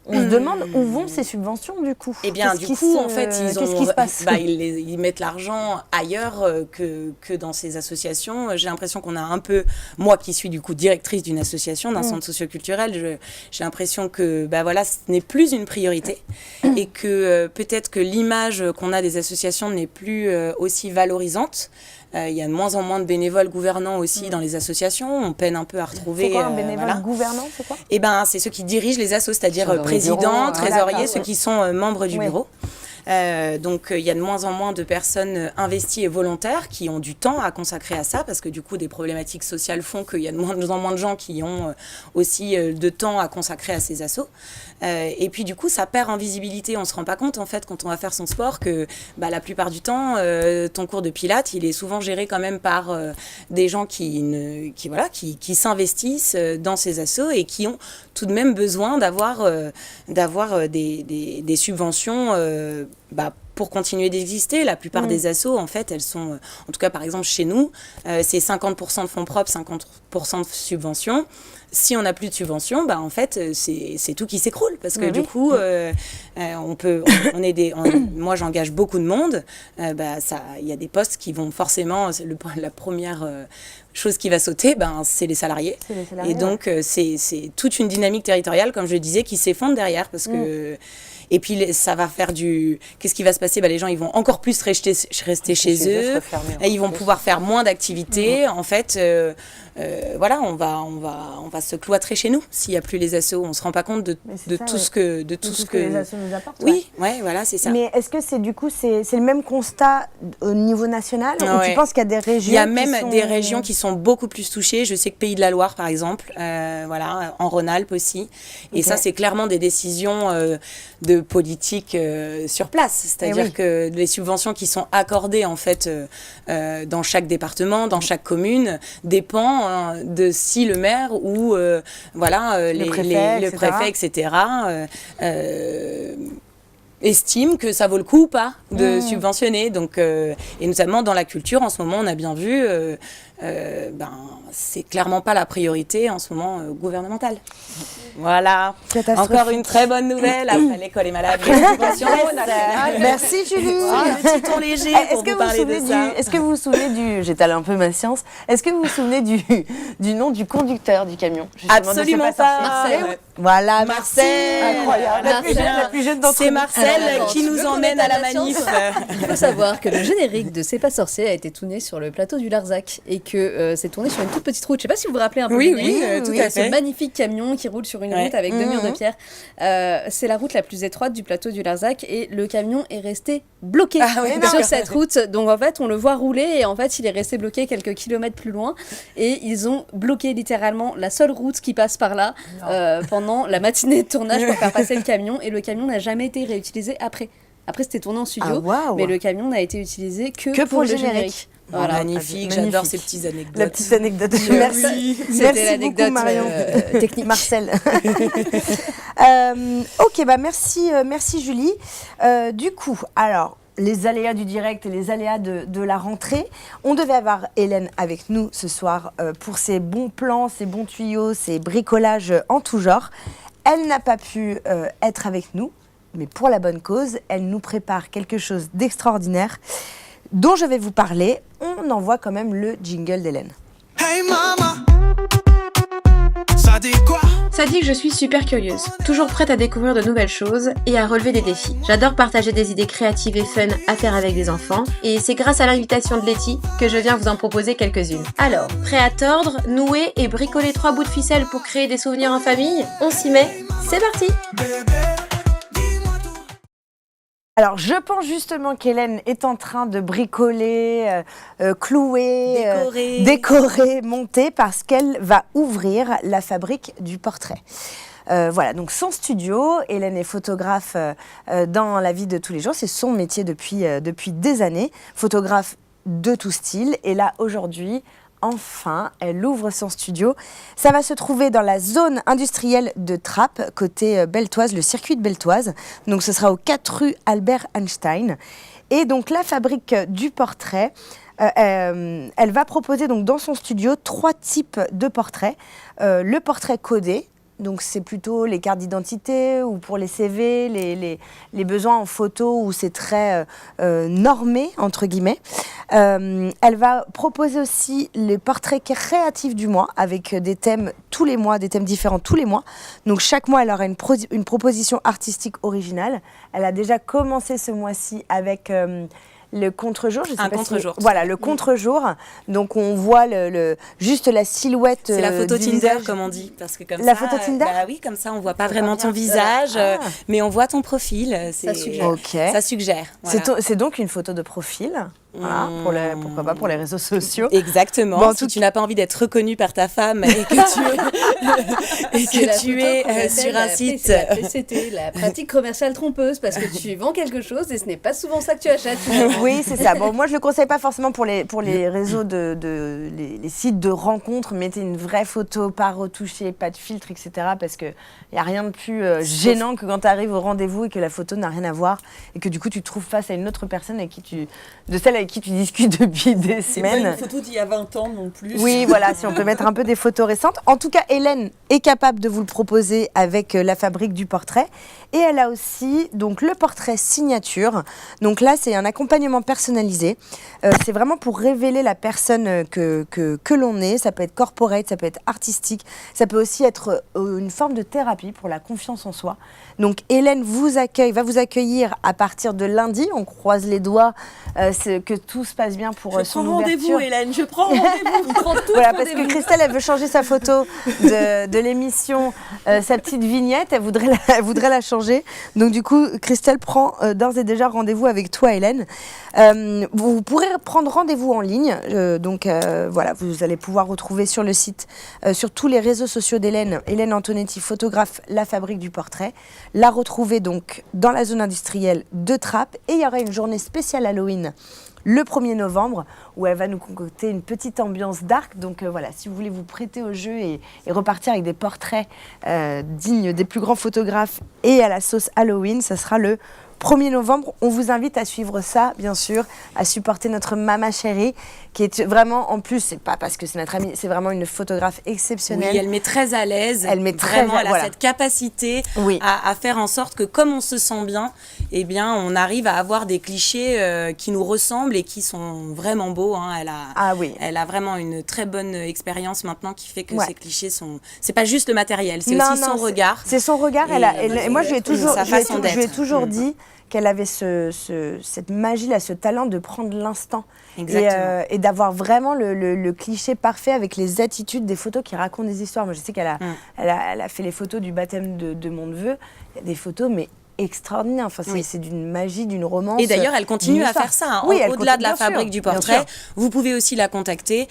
On se demande où vont ces subventions, du coup. Eh bien, du coup, en fait, qu'est-ce qui se passe ? Ils mettent l'argent ailleurs que dans ces associations. J'ai l'impression qu'on a un peu... Moi, qui suis, du coup, directrice d'une association, d'un centre socioculturel, j'ai l'impression que, ce n'est plus une priorité et que peut-être que l'image qu'on a des associations n'est plus aussi valorisante. Il y a de moins en moins de bénévoles gouvernants aussi dans les associations. On peine un peu à retrouver... C'est quoi un bénévole gouvernant, c'est quoi ? Eh bien, c'est ceux qui dirigent les assos, c'est-à-dire président, trésorier, ceux qui sont membres du bureau. Donc, il y a de moins en moins de personnes investies et volontaires qui ont du temps à consacrer à ça, parce que du coup, des problématiques sociales font qu'il y a de moins en moins de gens qui ont aussi de temps à consacrer à ces assos. Et puis, du coup, ça perd en visibilité. On ne se rend pas compte, en fait, quand on va faire son sport, que la plupart du temps, ton cours de pilates, il est souvent géré quand même par des gens qui s'investissent dans ces assos et qui ont tout de même besoin d'avoir des subventions pour continuer d'exister. La plupart des assos, en fait, elles sont, en tout cas par exemple chez nous, c'est 50% de fonds propres, 50% de subventions. Si on n'a plus de subventions, en fait, c'est tout qui s'écroule. Parce que du coup, moi, j'engage beaucoup de monde. Il y a des postes qui vont forcément... la première chose qui va sauter, c'est les salariés. Et donc, c'est toute une dynamique territoriale, comme je le disais, qui s'effondre derrière. Parce que... Et puis, ça va faire du... Qu'est-ce qui va se passer ? Les gens, ils vont encore plus rester chez eux. Et ils vont pouvoir faire moins d'activités. En fait, on va se cloîtrer chez nous s'il n'y a plus les assos. On ne se rend pas compte de tout ce que les assos nous apportent. Oui, voilà, c'est ça. Mais est-ce que c'est le même constat au niveau national ou tu penses qu'il y a des régions Il y a même des régions qui sont beaucoup plus touchées. Je sais que Pays de la Loire, par exemple, en Rhône-Alpes aussi. Et ça, c'est clairement des décisions de politique sur place. C'est-à-dire que les subventions qui sont accordées, en fait, dans chaque département, dans chaque commune, dépend de si le maire ou le préfet, etc. Estime que ça vaut le coup ou pas de subventionner. Donc, et notamment dans la culture, en ce moment, on a bien vu, c'est clairement pas la priorité en ce moment gouvernementale. Voilà. Encore une très bonne nouvelle. Après l'école est malade. Merci Julie. Le petit ton léger pour vous parler de ça. Est-ce que vous vous souvenez du... J'étale un peu ma science. Est-ce que vous vous souvenez du nom du conducteur du camion ? Absolument pas. Marcel. Voilà, Marcel. Incroyable. La plus jeune d'entre nous. C'est Marcel qui nous emmène à la manif. Il faut savoir que le générique de C'est pas sorcier a été tourné sur le plateau du Larzac et que c'est tourné sur une toute petite route. Je sais pas si vous vous rappelez un peu. Oui, tout à fait. Ce magnifique camion qui roule sur une route avec 2 murs de pierre. C'est la route la plus étroite du plateau du Larzac et le camion est resté bloqué sur cette route. Donc en fait, on le voit rouler et en fait, il est resté bloqué quelques kilomètres plus loin et ils ont bloqué littéralement la seule route qui passe par là pendant la matinée de tournage pour faire passer le camion et le camion n'a jamais été réutilisé après. Après, c'était tourné en studio, mais le camion n'a été utilisé que pour le générique. Voilà. Magnifique, j'adore ces petites anecdotes. La petite anecdote. Merci. C'était l'anecdote Marion. Technique. Marcel. Merci Julie. Du coup, alors, les aléas du direct et les aléas de la rentrée. On devait avoir Hélène avec nous ce soir pour ses bons plans, ses bons tuyaux, ses bricolages en tout genre. Elle n'a pas pu être avec nous, mais pour la bonne cause, elle nous prépare quelque chose d'extraordinaire dont je vais vous parler. On envoie quand même le jingle d'Hélène. Hey mama, ça dit quoi? Ça dit que je suis super curieuse, toujours prête à découvrir de nouvelles choses et à relever des défis. J'adore partager des idées créatives et fun à faire avec des enfants, et c'est grâce à l'invitation de Letty que je viens vous en proposer quelques-unes. Alors, prêt à tordre, nouer et bricoler 3 bouts de ficelle pour créer des souvenirs en famille? On s'y met, c'est parti! Alors, je pense justement qu'Hélène est en train de bricoler, clouer, décorer, monter, parce qu'elle va ouvrir la fabrique du portrait. Voilà, donc son studio, Hélène est photographe dans la vie de tous les jours, c'est son métier depuis des années, photographe de tout style, et là aujourd'hui, enfin, elle ouvre son studio. Ça va se trouver dans la zone industrielle de Trappes, côté Beltoise, le circuit de Beltoise. Donc ce sera aux 4 rue Albert Einstein. Et donc la fabrique du portrait, elle va proposer donc dans son studio 3 types de portraits. Le portrait codé, donc c'est plutôt les cartes d'identité ou pour les CV, les besoins en photo où c'est très normé, entre guillemets. Elle va proposer aussi les portraits créatifs du mois avec des thèmes tous les mois, des thèmes différents tous les mois. Donc chaque mois, elle aura une proposition artistique originale. Elle a déjà commencé ce mois-ci avec... le contre-jour, je sais un pas contre-jour. Voilà, le contre-jour. Donc on voit juste la silhouette. C'est la photo du Tinder, visage. comme on dit, parce que comme la ça. Photo Tinder. Oui, comme ça, on voit pas vraiment ton visage, mais on voit ton profil. Ça suggère. Ok. Ça suggère. Voilà. C'est donc une photo de profil. Voilà, pourquoi pas pour les réseaux sociaux. Exactement. Bon, si tu n'as pas envie d'être reconnue par ta femme et que tu es sur un site. C'est la PCT, la pratique commerciale trompeuse, parce que tu vends quelque chose et ce n'est pas souvent ça que tu achètes. Oui, c'est ça. Bon, moi, je le conseille pas forcément pour les réseaux les sites de rencontres. Mettez une vraie photo, pas retouchée, pas de filtre, etc. Parce que y a rien de plus gênant que quand tu arrives au rendez-vous et que la photo n'a rien à voir et que du coup tu te trouves face à une autre personne de celle avec qui tu discutes depuis des semaines. C'est pas une photo d'il y a 20 ans non plus. Oui, voilà, si on peut mettre un peu des photos récentes. En tout cas, Hélène est capable de vous le proposer avec la fabrique du portrait. Et elle a aussi donc le portrait signature. Donc là, c'est un accompagnement personnalisé. C'est vraiment pour révéler la personne que l'on est. Ça peut être corporate, ça peut être artistique. Ça peut aussi être une forme de thérapie pour la confiance en soi. Donc Hélène va vous accueillir à partir de lundi. On croise les doigts que tout se passe bien pour son ouverture. Je prends rendez-vous, Hélène, je prends rendez-vous. Voilà, parce que Christelle, elle veut changer sa photo de l'émission, sa petite vignette, elle voudrait la changer. Donc du coup, Christelle prend d'ores et déjà rendez-vous avec toi, Hélène. Vous pourrez prendre rendez-vous en ligne. Voilà, vous allez pouvoir retrouver sur le site, sur tous les réseaux sociaux d'Hélène, Hélène Antonetti, photographe, la fabrique du portrait. La retrouver donc dans la zone industrielle de Trappes. Et il y aura une journée spéciale Halloween le 1er novembre, où elle va nous concocter une petite ambiance dark. Donc voilà, si vous voulez vous prêter au jeu et repartir avec des portraits dignes des plus grands photographes et à la sauce Halloween, ça sera le 1er novembre. On vous invite à suivre ça, bien sûr, à supporter notre Mama Chérie, qui est vraiment, en plus, c'est pas parce que c'est notre amie, c'est vraiment une photographe exceptionnelle. Oui, elle met très à l'aise. Elle a cette capacité à faire en sorte que, comme on se sent bien, eh bien, on arrive à avoir des clichés qui nous ressemblent et qui sont vraiment beaux. Hein. Elle a vraiment une très bonne expérience maintenant qui fait que ces clichés sont. C'est pas juste le matériel, c'est aussi son regard. C'est son regard. Et moi, je lui ai toujours dit qu'elle avait cette magie-là, ce talent de prendre l'instant et d'avoir vraiment le cliché parfait avec les attitudes des photos qui racontent des histoires. Moi, je sais qu'elle a fait les photos du baptême de mon neveu. Il y a des photos, mais extraordinaire. Enfin, c'est d'une magie, d'une romance. Et d'ailleurs, elle continue à faire ça. Hein. Oui, au-delà de la fabrique du portrait, vous pouvez aussi la contacter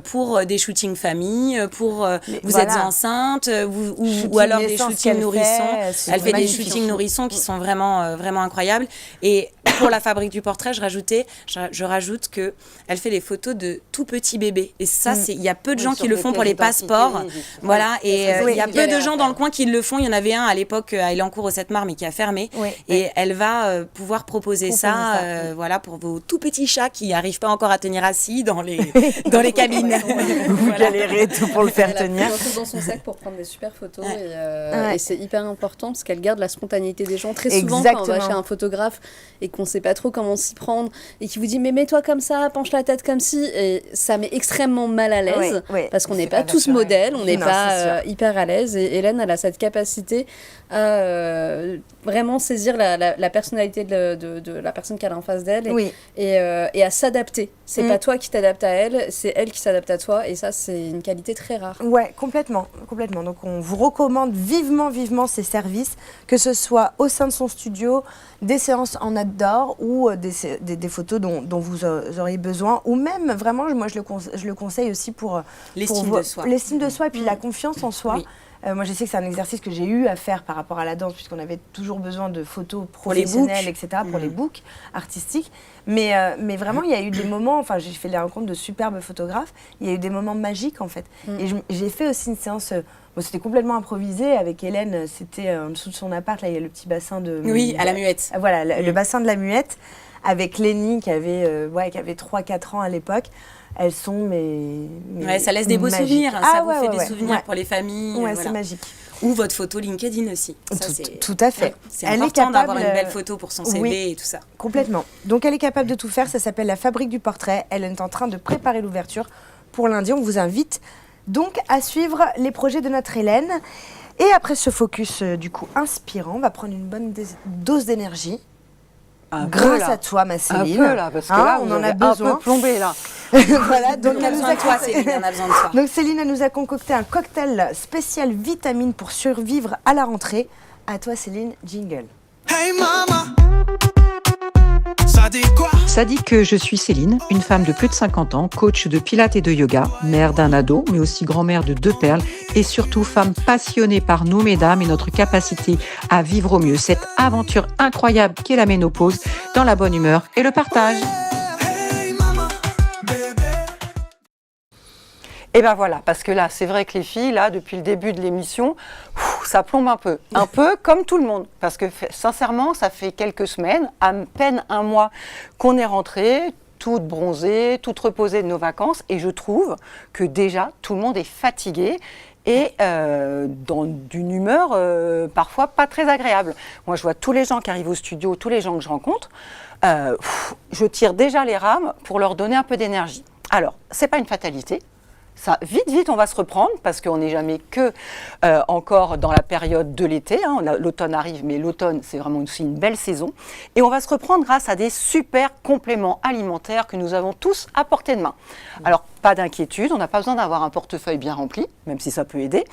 pour des shootings famille, vous êtes enceinte, ou alors des shootings nourrissons. Elle fait des shootings nourrissons qui sont vraiment, vraiment incroyables. Et pour la fabrique du portrait, je rajoute que elle fait les photos de tout petits bébés. Et ça, il y a peu de gens qui le font pour les passeports. Voilà. Et il y a peu de gens dans le coin qui le font. Il y en avait un à l'époque à Elancourt au 7 mars, mais qui a fermé. Et elle va pouvoir proposer ça voilà, pour vos tout petits chats qui n'arrivent pas encore à tenir assis dans les cabines. Vous galérez tout pour le faire tenir. Elle a tout dans son sac pour prendre des super photos. Et c'est hyper important parce qu'elle garde la spontanéité des gens. Très souvent, quand on va chez un photographe et qu'on ne sait pas trop comment s'y prendre et qui vous dit mais mets-toi comme ça, penche la tête comme ci, et ça met extrêmement mal à l'aise parce qu'on n'est pas tous modèles, on n'est pas hyper à l'aise. Et Hélène, elle a cette capacité à vraiment saisir la personnalité de la personne qu'elle a en face d'elle et à s'adapter. C'est pas toi qui t'adaptes à elle, c'est elle qui s'adapte à toi, et ça, c'est une qualité très rare. Ouais, complètement. Donc on vous recommande vivement ces services, que ce soit au sein de son studio, des séances en outdoor ou des photos dont vous auriez besoin, ou même vraiment, moi je le conseille aussi pour l'estime de soi. L'estime de soi et puis la confiance en soi. Moi, je sais que c'est un exercice que j'ai eu à faire par rapport à la danse, puisqu'on avait toujours besoin de photos professionnelles, etc., pour les books artistiques. Mais vraiment, il y a eu des moments, enfin, j'ai fait les rencontres de superbes photographes, il y a eu des moments magiques, en fait. Et j'ai fait aussi une séance... c'était complètement improvisé avec Hélène, c'était en dessous de son appart, là, il y a le petit bassin de... Oui, à la Muette. Voilà, le bassin de la Muette, avec Lénie, qui avait 3-4 ans à l'époque. Elles sont ça laisse des beaux souvenirs. Ça vous fait des souvenirs pour les familles. Ouais, c'est magique. Ou votre photo LinkedIn aussi. Tout à fait. C'est important d'avoir une belle photo pour son CV et tout ça. Complètement. Donc elle est capable de tout faire. Ça s'appelle la fabrique du portrait. Elle est en train de préparer l'ouverture pour lundi. On vous invite donc à suivre les projets de notre Hélène. Et après ce focus du coup inspirant, on va prendre une bonne dose d'énergie. Grâce à toi, ma Céline. Un peu là, parce que là, on en a besoin. Un peu plombé là. Voilà, donc on a besoin de toi, Céline. On a besoin de toi. Donc Céline, elle nous a concocté un cocktail spécial vitamine pour survivre à la rentrée. À toi, Céline, jingle. Hey mama, ça Ça dit quoi? Ça dit que je suis Céline, une femme de plus de 50 ans, coach de pilates et de yoga, mère d'un ado, mais aussi grand-mère de 2 perles et surtout femme passionnée par nous, mesdames, et notre capacité à vivre au mieux cette aventure incroyable qu'est la ménopause dans la bonne humeur et le partage. Et ben voilà, parce que là, c'est vrai que les filles, là, depuis le début de l'émission, ça plombe un peu comme tout le monde. Parce que sincèrement, ça fait quelques semaines, à peine un mois qu'on est rentrées, toutes bronzées, toutes reposées de nos vacances, et je trouve que déjà, tout le monde est fatigué et d'une humeur parfois pas très agréable. Moi, je vois tous les gens qui arrivent au studio, tous les gens que je rencontre, je tire déjà les rames pour leur donner un peu d'énergie. Alors, c'est pas une fatalité. Ça, vite, on va se reprendre parce qu'on n'est jamais que encore dans la période de l'été. Hein. L'automne arrive, mais l'automne, c'est vraiment aussi une belle saison. Et on va se reprendre grâce à des super compléments alimentaires que nous avons tous à portée de main. Alors, pas d'inquiétude, on n'a pas besoin d'avoir un portefeuille bien rempli, même si ça peut aider.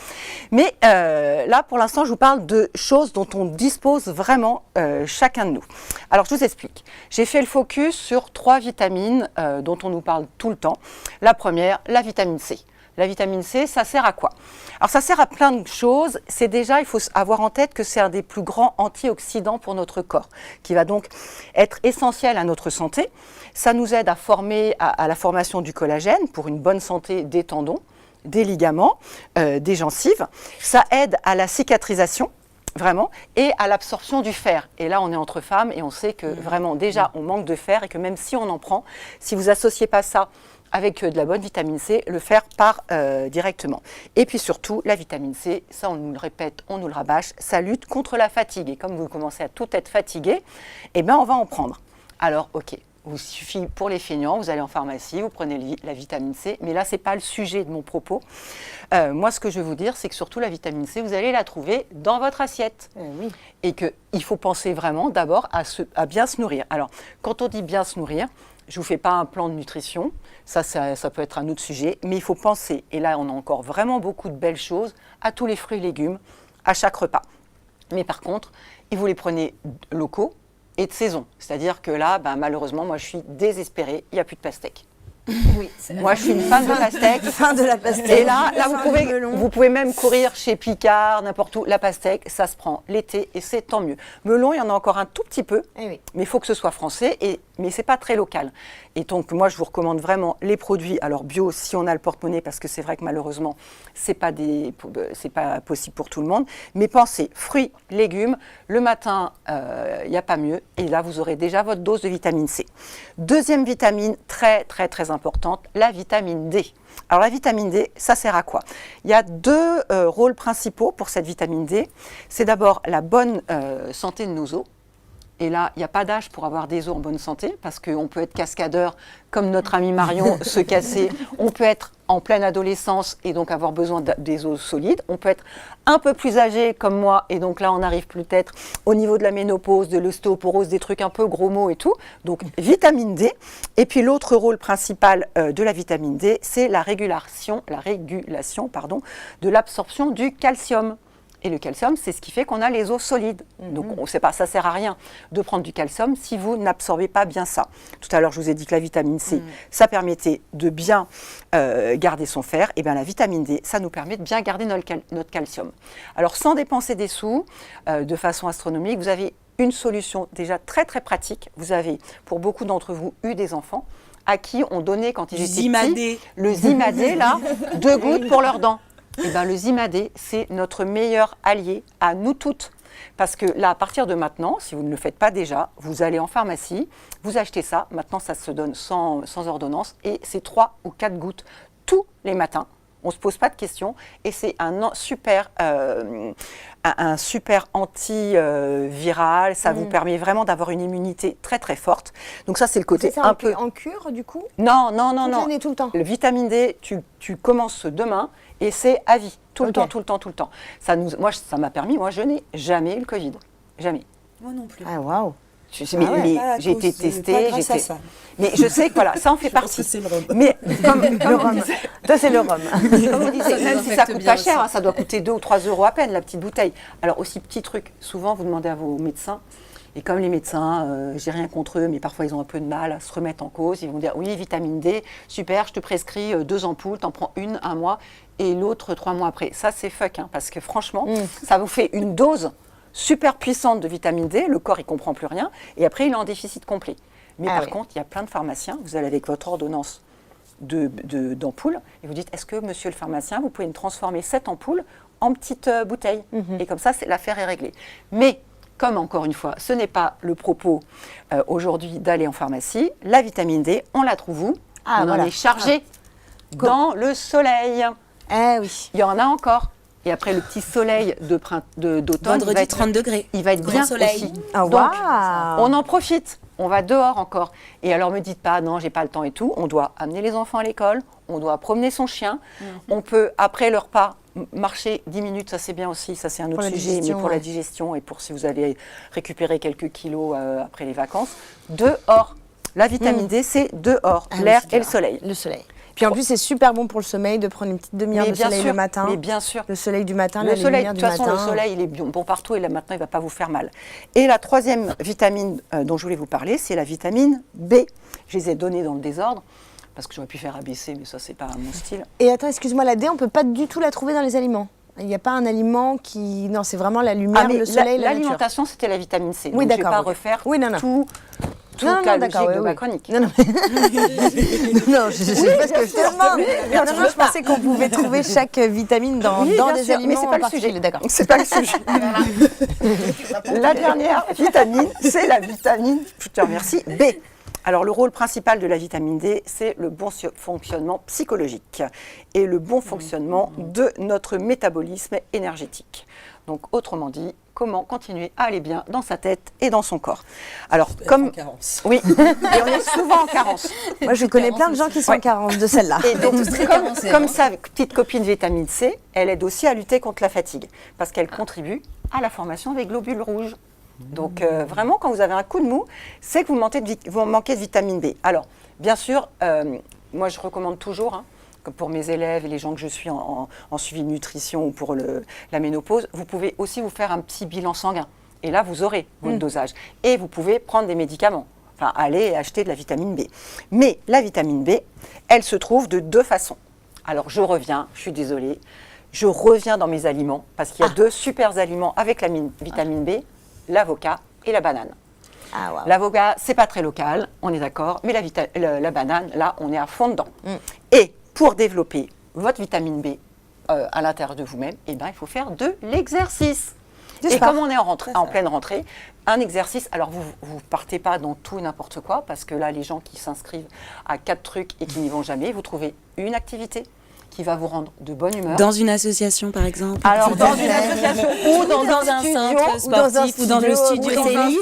Mais là, pour l'instant, je vous parle de choses dont on dispose vraiment chacun de nous. Alors, je vous explique. J'ai fait le focus sur 3 vitamines dont on nous parle tout le temps. La première, la vitamine C. La vitamine C, ça sert à quoi? Alors ça sert à plein de choses. C'est déjà, il faut avoir en tête que c'est un des plus grands antioxydants pour notre corps, qui va donc être essentiel à notre santé. Ça nous aide à la formation du collagène pour une bonne santé des tendons, des ligaments, des gencives. Ça aide à la cicatrisation, vraiment, et à l'absorption du fer. Et là, on est entre femmes et on sait que vraiment, déjà, on manque de fer et que même si on en prend, si vous associez pas ça avec de la bonne vitamine C, le fer part directement. Et puis surtout, la vitamine C, ça on nous le répète, on nous le rabâche, ça lutte contre la fatigue. Et comme vous commencez à tout être fatigué, eh ben on va en prendre. Alors, ok, il suffit pour les feignants, vous allez en pharmacie, vous prenez la vitamine C, mais là, ce n'est pas le sujet de mon propos. Moi, ce que je veux vous dire, c'est que surtout la vitamine C, vous allez la trouver dans votre assiette. Oui. Et qu'il faut penser vraiment d'abord à bien se nourrir. Alors, quand on dit bien se nourrir, je ne vous fais pas un plan de nutrition, ça peut être un autre sujet, mais il faut penser, et là on a encore vraiment beaucoup de belles choses, à tous les fruits et légumes, à chaque repas. Mais par contre, vous les prenez locaux et de saison. C'est-à-dire que là, malheureusement, moi je suis désespérée, il n'y a plus de pastèque. Oui, moi, je suis une fan de pastèque. Fin de la pastèque. Et là vous pouvez même courir chez Picard, n'importe où. La pastèque, ça se prend l'été et c'est tant mieux. Melon, il y en a encore un tout petit peu, mais il faut que ce soit français, mais ce n'est pas très local. Et donc, moi, je vous recommande vraiment les produits, alors bio, si on a le porte-monnaie, parce que c'est vrai que malheureusement, c'est pas possible pour tout le monde. Mais pensez, fruits, légumes, le matin, il n'y a pas mieux. Et là, vous aurez déjà votre dose de vitamine C. Deuxième vitamine très, très, très importante, la vitamine D. Alors la vitamine D, ça sert à quoi? Il y a 2 rôles principaux pour cette vitamine D. C'est d'abord la bonne santé de nos os. Et là, il n'y a pas d'âge pour avoir des os en bonne santé, parce qu'on peut être cascadeur, comme notre ami Marion, se casser. On peut être en pleine adolescence et donc avoir besoin des os solides. On peut être un peu plus âgé comme moi, et donc là, on arrive peut-être au niveau de la ménopause, de l'ostéoporose, des trucs un peu gros mots et tout. Donc, vitamine D. Et puis, l'autre rôle principal de la vitamine D, c'est la régulation de l'absorption du calcium. Et le calcium, c'est ce qui fait qu'on a les os solides. Donc, ça ne sert à rien de prendre du calcium si vous n'absorbez pas bien ça. Tout à l'heure, je vous ai dit que la vitamine C, ça permettait de bien garder son fer. Et bien, la vitamine D, ça nous permet de bien garder notre calcium. Alors, sans dépenser des sous, de façon astronomique, vous avez une solution déjà très, très pratique. Vous avez, pour beaucoup d'entre vous, eu des enfants à qui on donnait, quand ils étaient petits, le Zimadé, là, 2 gouttes pour leurs dents. Et le Zimadé, c'est notre meilleur allié à nous toutes. Parce que là, à partir de maintenant, si vous ne le faites pas déjà, vous allez en pharmacie, vous achetez ça. Maintenant, ça se donne sans ordonnance. Et c'est 3 ou 4 gouttes tous les matins. On ne se pose pas de questions. Et c'est un super antiviral. Ça vous permet vraiment d'avoir une immunité très, très forte. Donc ça, c'est le côté un peu... en cure, du coup? Non. Tout le temps. Le vitamine D, tu commences demain et c'est à vie. Tout le temps. Moi, ça m'a permis, je n'ai jamais eu le Covid. Jamais. Moi non plus. Ah, waouh. J'ai été testée. Mais je sais que ça en fait partie. C'est le rhum. Mais comme Le rhum. Toi, c'est le rhum. comme vous disiez, même si ça coûte pas cher, ça doit coûter 2 ou 3 euros à peine, la petite bouteille. Alors aussi, petit truc, souvent vous demandez à vos médecins, Et comme les médecins, j'ai rien contre eux, mais parfois ils ont un peu de mal à se remettre en cause. Ils vont dire, oui, vitamine D, super, je te prescris 2 ampoules, t'en prends une un mois et l'autre 3 mois après. Ça, c'est fuck, hein, parce que franchement, ça vous fait une dose super puissante de vitamine D, le corps, il comprend plus rien, et après, il est en déficit complet. Mais par contre, il y a plein de pharmaciens, vous allez avec votre ordonnance d'ampoules, et vous dites, est-ce que, monsieur le pharmacien, vous pouvez me transformer cette ampoule en petite bouteille Et comme ça, l'affaire est réglée. Mais, comme encore une fois, ce n'est pas le propos aujourd'hui d'aller en pharmacie, la vitamine D, on la trouve où On en est chargé dans le soleil. Eh oui. Il y en a encore. Et après, le petit soleil d'automne, Vendredi, 30 degrés. Il va être bien soleil. aussi. Ah, Donc, wow. on en profite. On va dehors encore. Et alors, me dites pas, non, j'ai pas le temps et tout. On doit amener les enfants à l'école. On doit promener son chien. On peut, après le repas, marcher 10 minutes. Ça, c'est bien aussi. Ça, c'est un autre sujet. Mais pour la digestion et pour si vous avez récupéré quelques kilos après les vacances. Dehors. La vitamine D, c'est dehors. L'air et le soleil. Le soleil. Puis en plus, c'est super bon pour le sommeil de prendre une petite demi-heure de soleil le matin. Mais bien sûr. Le soleil du matin, le soleil, de toute façon, le soleil, il est bon partout et là, maintenant, il ne va pas vous faire mal. Et la troisième vitamine dont je voulais vous parler, c'est la vitamine B. Je les ai données dans le désordre parce que j'aurais pu faire ABC, mais ça, c'est pas mon style. Et attends, excuse-moi, la D, on ne peut pas du tout la trouver dans les aliments. Il n'y a pas un aliment qui... Non, c'est vraiment la lumière, le soleil, la nature. L'alimentation, c'était la vitamine C. Oui, donc, je ne vais pas refaire toute la logique de ma chronique. Non, je sais pas ce que je te demande. Non, je pensais qu'on pouvait trouver chaque vitamine dans des aliments. Mais c'est pas le sujet. D'accord. C'est pas le sujet. La dernière vitamine, c'est la vitamine, je te remercie, B. Alors, le rôle principal de la vitamine D, c'est le bon fonctionnement psychologique et le bon fonctionnement de notre métabolisme énergétique. Donc, autrement dit, comment continuer à aller bien dans sa tête et dans son corps. Alors, comme... Oui, et on est souvent en carence. Moi, je connais plein de gens qui sont en carence de celle-là. Et donc, comme sa petite copine vitamine C, elle aide aussi à lutter contre la fatigue, parce qu'elle contribue à la formation des globules rouges. Donc, vraiment, quand vous avez un coup de mou, c'est que vous manquez de vitamine B. Alors, bien sûr, moi, je recommande toujours... pour mes élèves et les gens que je suis en suivi de nutrition ou pour la ménopause, vous pouvez aussi vous faire un petit bilan sanguin. Et là, vous aurez votre dosage. Et vous pouvez prendre des médicaments. Enfin, aller acheter de la vitamine B. Mais la vitamine B, elle se trouve de 2 façons. Alors, je suis désolée, je reviens dans mes aliments, parce qu'il y a 2 super aliments avec la vitamine B, l'avocat et la banane. L'avocat, c'est pas très local, on est d'accord, mais la banane, là, on est à fond dedans. Et pour développer votre vitamine B à l'intérieur de vous-même, il faut faire de l'exercice. Et comme on est en pleine rentrée, un exercice, alors vous ne partez pas dans tout et n'importe quoi, parce que là, les gens qui s'inscrivent à 4 trucs et qui n'y vont jamais, vous trouvez une activité qui va vous rendre de bonne humeur. Dans une association, par exemple. Alors, dans une association ou dans un centre sportif ou dans le studio Céline.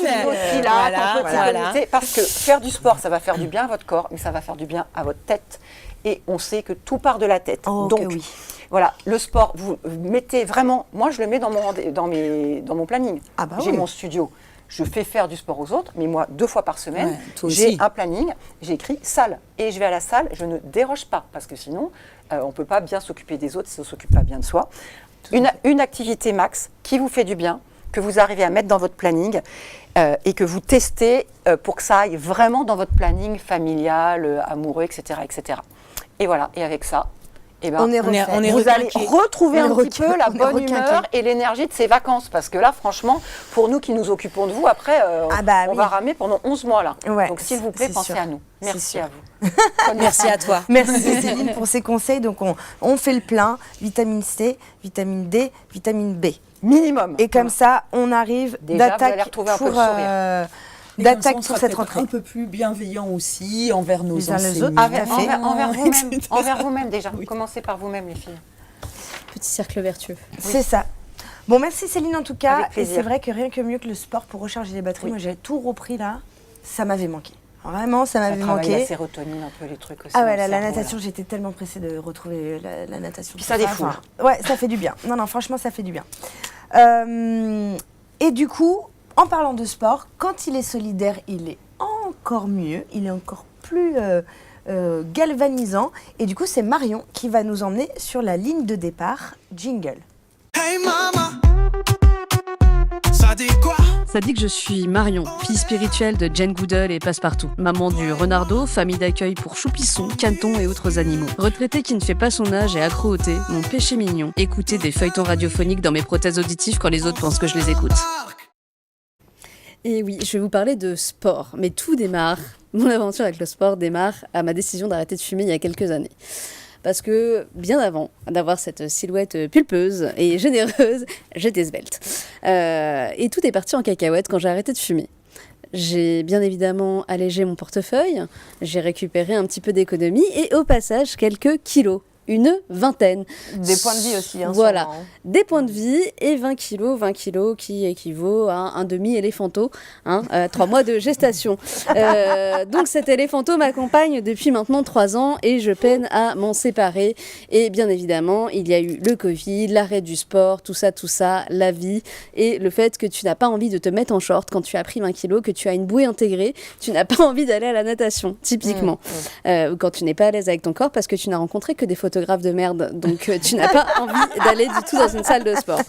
Voilà. Parce que faire du sport, ça va faire du bien à votre corps, mais ça va faire du bien à votre tête. Et on sait que tout part de la tête. Donc, voilà, le sport, vous mettez vraiment... Moi, je le mets dans mon planning. J'ai mon studio. Je fais faire du sport aux autres, mais moi, 2 fois par semaine, j'ai un planning, j'ai écrit salle. Et je vais à la salle, je ne déroge pas, parce que sinon, on ne peut pas bien s'occuper des autres si on ne s'occupe pas bien de soi. Une activité max qui vous fait du bien, que vous arrivez à mettre dans votre planning et que vous testez pour que ça aille vraiment dans votre planning familial, amoureux, etc., etc. Et voilà, et avec ça, on est vous allez retrouver un petit peu la bonne humeur et l'énergie de ces vacances. Parce que là, franchement, pour nous qui nous occupons de vous, après, on va ramer pendant 11 mois. Là. Ouais, donc, s'il vous plaît, pensez à nous. Merci à vous. Merci à toi. Merci Céline pour ces conseils. Donc, on fait le plein. Vitamine C, vitamine D, vitamine B. Minimum. Et comme ça, on arrive d'attaque pour cette rentrée. Un peu plus bienveillant aussi envers nos enseignants. Envers vous-même déjà. Oui. Commencez par vous-même, les filles. Petit cercle vertueux. C'est ça. Bon, merci Céline en tout cas. Et c'est vrai que rien que mieux que le sport pour recharger les batteries. Moi, j'ai tout repris là. Ça m'avait manqué. Vraiment, ça m'avait manqué. La sérotonine, un peu les trucs aussi. Ah ouais, la natation, j'étais tellement pressée de retrouver la natation. Puis ça défoule. Ouais, ça fait du bien. Non, franchement, ça fait du bien. Et du coup, en parlant de sport, quand il est solidaire, il est encore mieux. Il est encore plus galvanisant. Et du coup, c'est Marion qui va nous emmener sur la ligne de départ. Jingle. Hey mama, ça ça dit quoi? Ça dit que je suis Marion, fille spirituelle de Jane Goodall et Passepartout. Maman du Renardeau, famille d'accueil pour choupissons, canetons et autres animaux. Retraitée qui ne fait pas son âge et accro au thé, mon péché mignon. Écouter des feuilletons radiophoniques dans mes prothèses auditives quand les autres pensent que je les écoute. Et oui, je vais vous parler de sport, mais tout démarre, mon aventure avec le sport démarre à ma décision d'arrêter de fumer il y a quelques années. Parce que bien avant d'avoir cette silhouette pulpeuse et généreuse, j'étais svelte. Et tout est parti en cacahuète quand j'ai arrêté de fumer. J'ai bien évidemment allégé mon portefeuille, j'ai récupéré un petit peu d'économie et au passage quelques kilos. Une vingtaine. Des points de vie aussi. Hein, voilà, sûrement. des points de vie et 20 kilos qui équivaut à un demi-éléphanto, 3 mois de gestation. Donc cet éléphanto m'accompagne depuis maintenant 3 ans et je peine à m'en séparer. Et bien évidemment, il y a eu le Covid, l'arrêt du sport, tout ça, la vie et le fait que tu n'as pas envie de te mettre en short quand tu as pris 20 kilos, que tu as une bouée intégrée, tu n'as pas envie d'aller à la natation, typiquement. Ou quand tu n'es pas à l'aise avec ton corps parce que tu n'as rencontré que des photographe de merde, donc tu n'as pas envie d'aller du tout dans une salle de sport.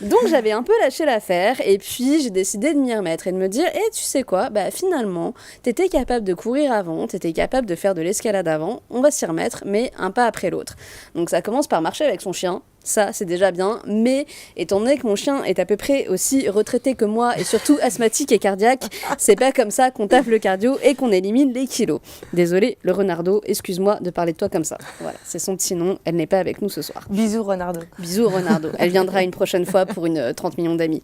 Donc j'avais un peu lâché l'affaire et puis j'ai décidé de m'y remettre et de me dire tu sais quoi, finalement t'étais capable de courir avant, t'étais capable de faire de l'escalade avant, on va s'y remettre mais un pas après l'autre. Donc ça commence par marcher avec son chien. Ça, c'est déjà bien, mais étant donné que mon chien est à peu près aussi retraité que moi et surtout asthmatique et cardiaque, c'est pas comme ça qu'on taffe le cardio et qu'on élimine les kilos. Désolée, le Renardeau, excuse-moi de parler de toi comme ça. Voilà, c'est son petit nom, elle n'est pas avec nous ce soir. Bisous Renardeau. Bisous Renardeau, elle viendra une prochaine fois pour une 30 millions d'amis.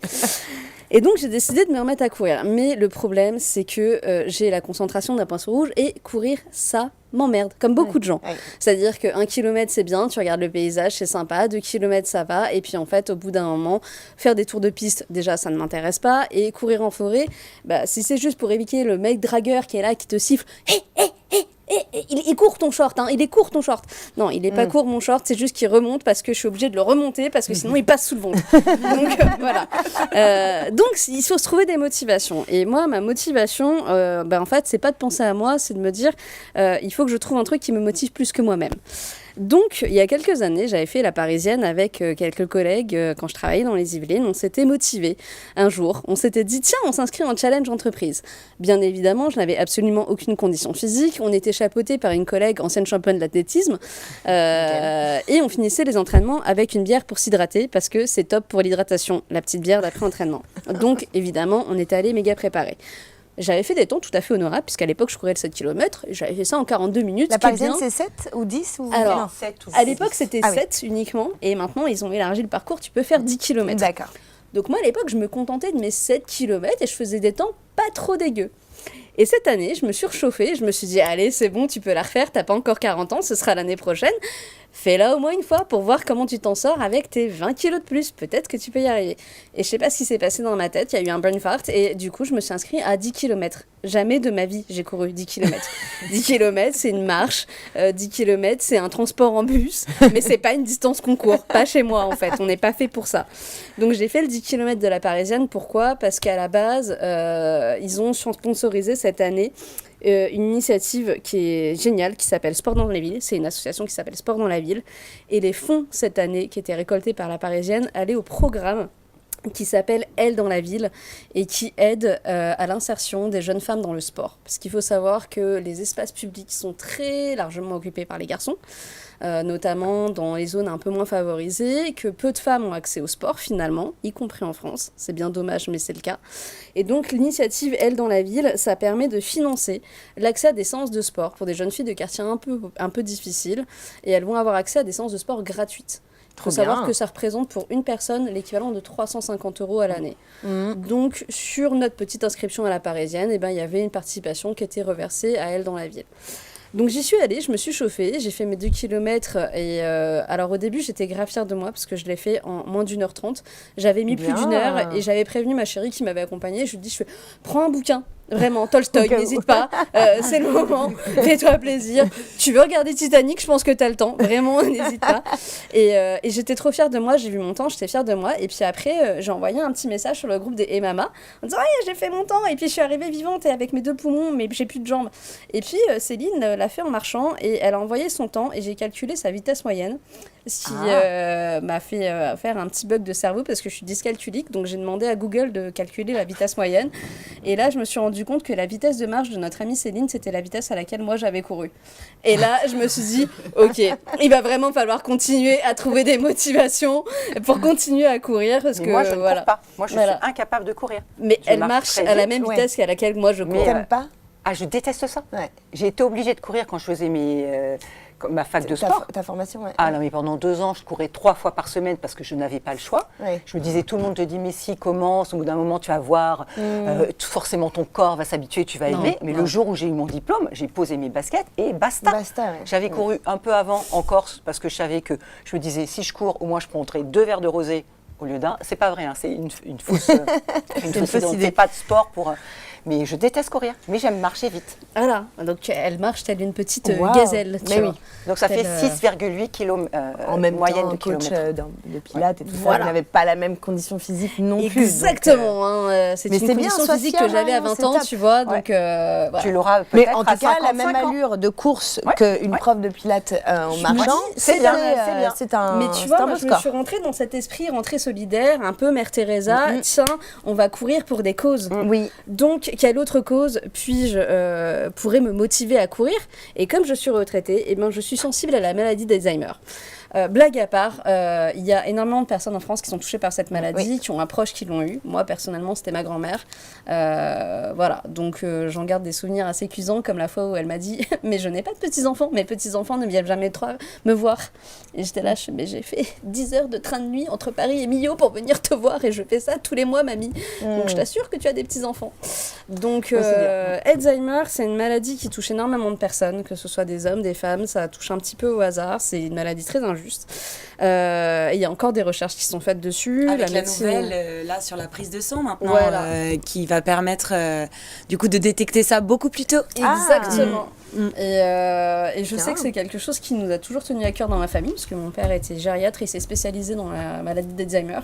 Et donc j'ai décidé de me remettre à courir. Mais le problème, c'est que j'ai la concentration d'un poinçon rouge et courir, ça m'emmerde, comme beaucoup de gens. C'est-à-dire que 1 kilomètre, c'est bien, tu regardes le paysage, c'est sympa, 2 kilomètres, ça va. Et puis en fait, au bout d'un moment, faire des tours de piste, déjà, ça ne m'intéresse pas. Et courir en forêt, si c'est juste pour éviter le mec dragueur qui est là, qui te siffle, il court ton short, il est court ton short. Non, il est pas court mon short, c'est juste qu'il remonte parce que je suis obligée de le remonter parce que sinon il passe sous le ventre. Donc voilà. Donc il faut se trouver des motivations. Et moi, ma motivation, en fait, c'est pas de penser à moi, c'est de me dire, il faut que je trouve un truc qui me motive plus que moi-même. Donc, il y a quelques années, j'avais fait la Parisienne avec quelques collègues quand je travaillais dans les Yvelines. On s'était motivés. Un jour, on s'était dit, tiens, on s'inscrit en challenge entreprise. Bien évidemment, je n'avais absolument aucune condition physique. On était chapeautés par une collègue ancienne championne d'athlétisme. Et on finissait les entraînements avec une bière pour s'hydrater parce que c'est top pour l'hydratation, la petite bière d'après-entraînement. Donc, évidemment, on était allés méga préparés. J'avais fait des temps tout à fait honorables, puisqu'à l'époque, je courais le 7 km, et j'avais fait ça en 42 minutes. La Parisienne, c'est 7 ou 10 ou... Alors, 7 ou à l'époque, c'était 7 uniquement, et maintenant, ils ont élargi le parcours, tu peux faire 10 km. D'accord. Donc moi, à l'époque, je me contentais de mes 7 km, et je faisais des temps pas trop dégueux. Et cette année, je me suis réchauffée, je me suis dit, allez, c'est bon, tu peux la refaire, t'as pas encore 40 ans, ce sera l'année prochaine. Fais-la au moins une fois pour voir comment tu t'en sors avec tes 20 kilos de plus. Peut-être que tu peux y arriver. Et je sais pas ce qui s'est passé dans ma tête, il y a eu un brain fart et du coup, je me suis inscrite à 10 km. Jamais de ma vie, j'ai couru 10 km. 10 km, c'est une marche. 10 km, c'est un transport en bus. Mais c'est pas une distance qu'on court. Pas chez moi, en fait. On n'est pas fait pour ça. Donc, j'ai fait le 10 km de la Parisienne. Pourquoi ? Parce qu'à la base, ils ont sponsorisé cette année une initiative qui est géniale, qui s'appelle Sport dans la ville. C'est une association qui s'appelle Sport dans la ville. Et les fonds, cette année, qui étaient récoltés par la Parisienne, allaient au programme qui s'appelle Elle dans la ville et qui aide à l'insertion des jeunes femmes dans le sport. Parce qu'il faut savoir que les espaces publics sont très largement occupés par les garçons, notamment dans les zones un peu moins favorisées, que peu de femmes ont accès au sport finalement, y compris en France. C'est bien dommage, mais c'est le cas. Et donc l'initiative Elle dans la ville, ça permet de financer l'accès à des séances de sport pour des jeunes filles de quartiers un peu difficiles, et elles vont avoir accès à des séances de sport gratuites. Il faut savoir que ça représente pour une personne l'équivalent de 350 € à l'année. Donc, sur notre petite inscription à la Parisienne, il y avait une participation qui était reversée à Elle dans la ville. Donc j'y suis allée, je me suis chauffée, j'ai fait mes 2 km et alors au début j'étais grave fière de moi parce que je l'ai fait en moins d'1h30. J'avais mis plus d'1 heure et j'avais prévenu ma chérie qui m'avait accompagnée. Je lui ai dit, prends un bouquin. Vraiment, Tolstoï, n'hésite pas, c'est le moment, fais-toi plaisir. Tu veux regarder Titanic, je pense que t'as le temps, vraiment, n'hésite pas. Et j'étais trop fière de moi, j'ai vu mon temps, j'étais fière de moi. Et puis après, j'ai envoyé un petit message sur le groupe des Mama en disant « j'ai fait mon temps !» Et puis je suis arrivée vivante et avec mes 2 poumons, mais j'ai plus de jambes. Et puis Céline l'a fait en marchant et elle a envoyé son temps et j'ai calculé sa vitesse moyenne. m'a fait faire un petit bug de cerveau parce que je suis dyscalculique. Donc j'ai demandé à Google de calculer la vitesse moyenne. Et là, je me suis rendu compte que la vitesse de marche de notre amie Céline, c'était la vitesse à laquelle moi j'avais couru. Et là, je me suis dit, ok, il va vraiment falloir continuer à trouver des motivations pour continuer à courir. Parce que moi, je ne cours pas. Moi, je suis incapable de courir. Mais elle marche à la même vitesse qu'à laquelle moi je cours. Mais t'aimes pas ? Ah, je déteste ça. J'ai été obligée de courir quand je faisais ma fac de sport. Ta formation, Ah non, mais pendant 2 ans, je courais 3 fois par semaine parce que je n'avais pas le choix. Je me disais, tout le monde te dit, mais si, commence, au bout d'un moment, tu vas voir, forcément ton corps va s'habituer, tu vas aimer. Mais le jour où j'ai eu mon diplôme, j'ai posé mes baskets et basta. J'avais couru un peu avant en Corse parce que je savais que, je me disais, si je cours, au moins je prendrai 2 verres de rosé au lieu d'un. C'est pas vrai, hein, c'est une fausse idée. C'est pas de sport pour... Mais je déteste courir, mais j'aime marcher vite. Voilà, donc elle marche telle une petite gazelle. Tu vois. Donc ça fait 6,8 km en même moyenne temps, de coach kilomètres. de pilates et tout ça, vous n'avez pas la même condition physique non plus. Exactement, c'est une condition physique que j'avais à 20 ans, tu vois. Donc, voilà. Tu l'auras peut-être. Mais en tout cas, la même allure de course qu'une prof de pilates en marchant, c'est bien. C'est un Mais tu vois, moi, je me score. suis rentrée dans cet esprit, rentrée solidaire, un peu Mère Teresa. Tiens, on va courir pour des causes. Oui. Donc, quelle autre cause pourrait me motiver à courir? Et comme je suis retraitée, eh ben, je suis sensible à la maladie d'Alzheimer. Blague à part, il y a énormément de personnes en France qui sont touchées par cette maladie, qui ont un proche qui l'ont eu. Moi, personnellement, c'était ma grand-mère. Voilà, donc j'en garde des souvenirs assez cuisants, comme la fois où elle m'a dit « Mais je n'ai pas de petits-enfants, mes petits-enfants ne viennent jamais me voir. » Et j'étais là, mais j'ai fait 10 heures de train de nuit entre Paris et Millau pour venir te voir, et je fais ça tous les mois, mamie. Donc je t'assure que tu as des petits-enfants. Donc Alzheimer, c'est une maladie qui touche énormément de personnes, que ce soit des hommes, des femmes, ça touche un petit peu au hasard, c'est une maladie très injuste. Il y a encore des recherches qui sont faites dessus. Avec la nouvelle, là, sur la prise de sang maintenant, qui va permettre du coup de détecter ça beaucoup plus tôt. Exactement. Et je sais que c'est quelque chose qui nous a toujours tenu à cœur dans ma famille, parce que mon père était gériatre et s'est spécialisé dans la maladie d'Alzheimer,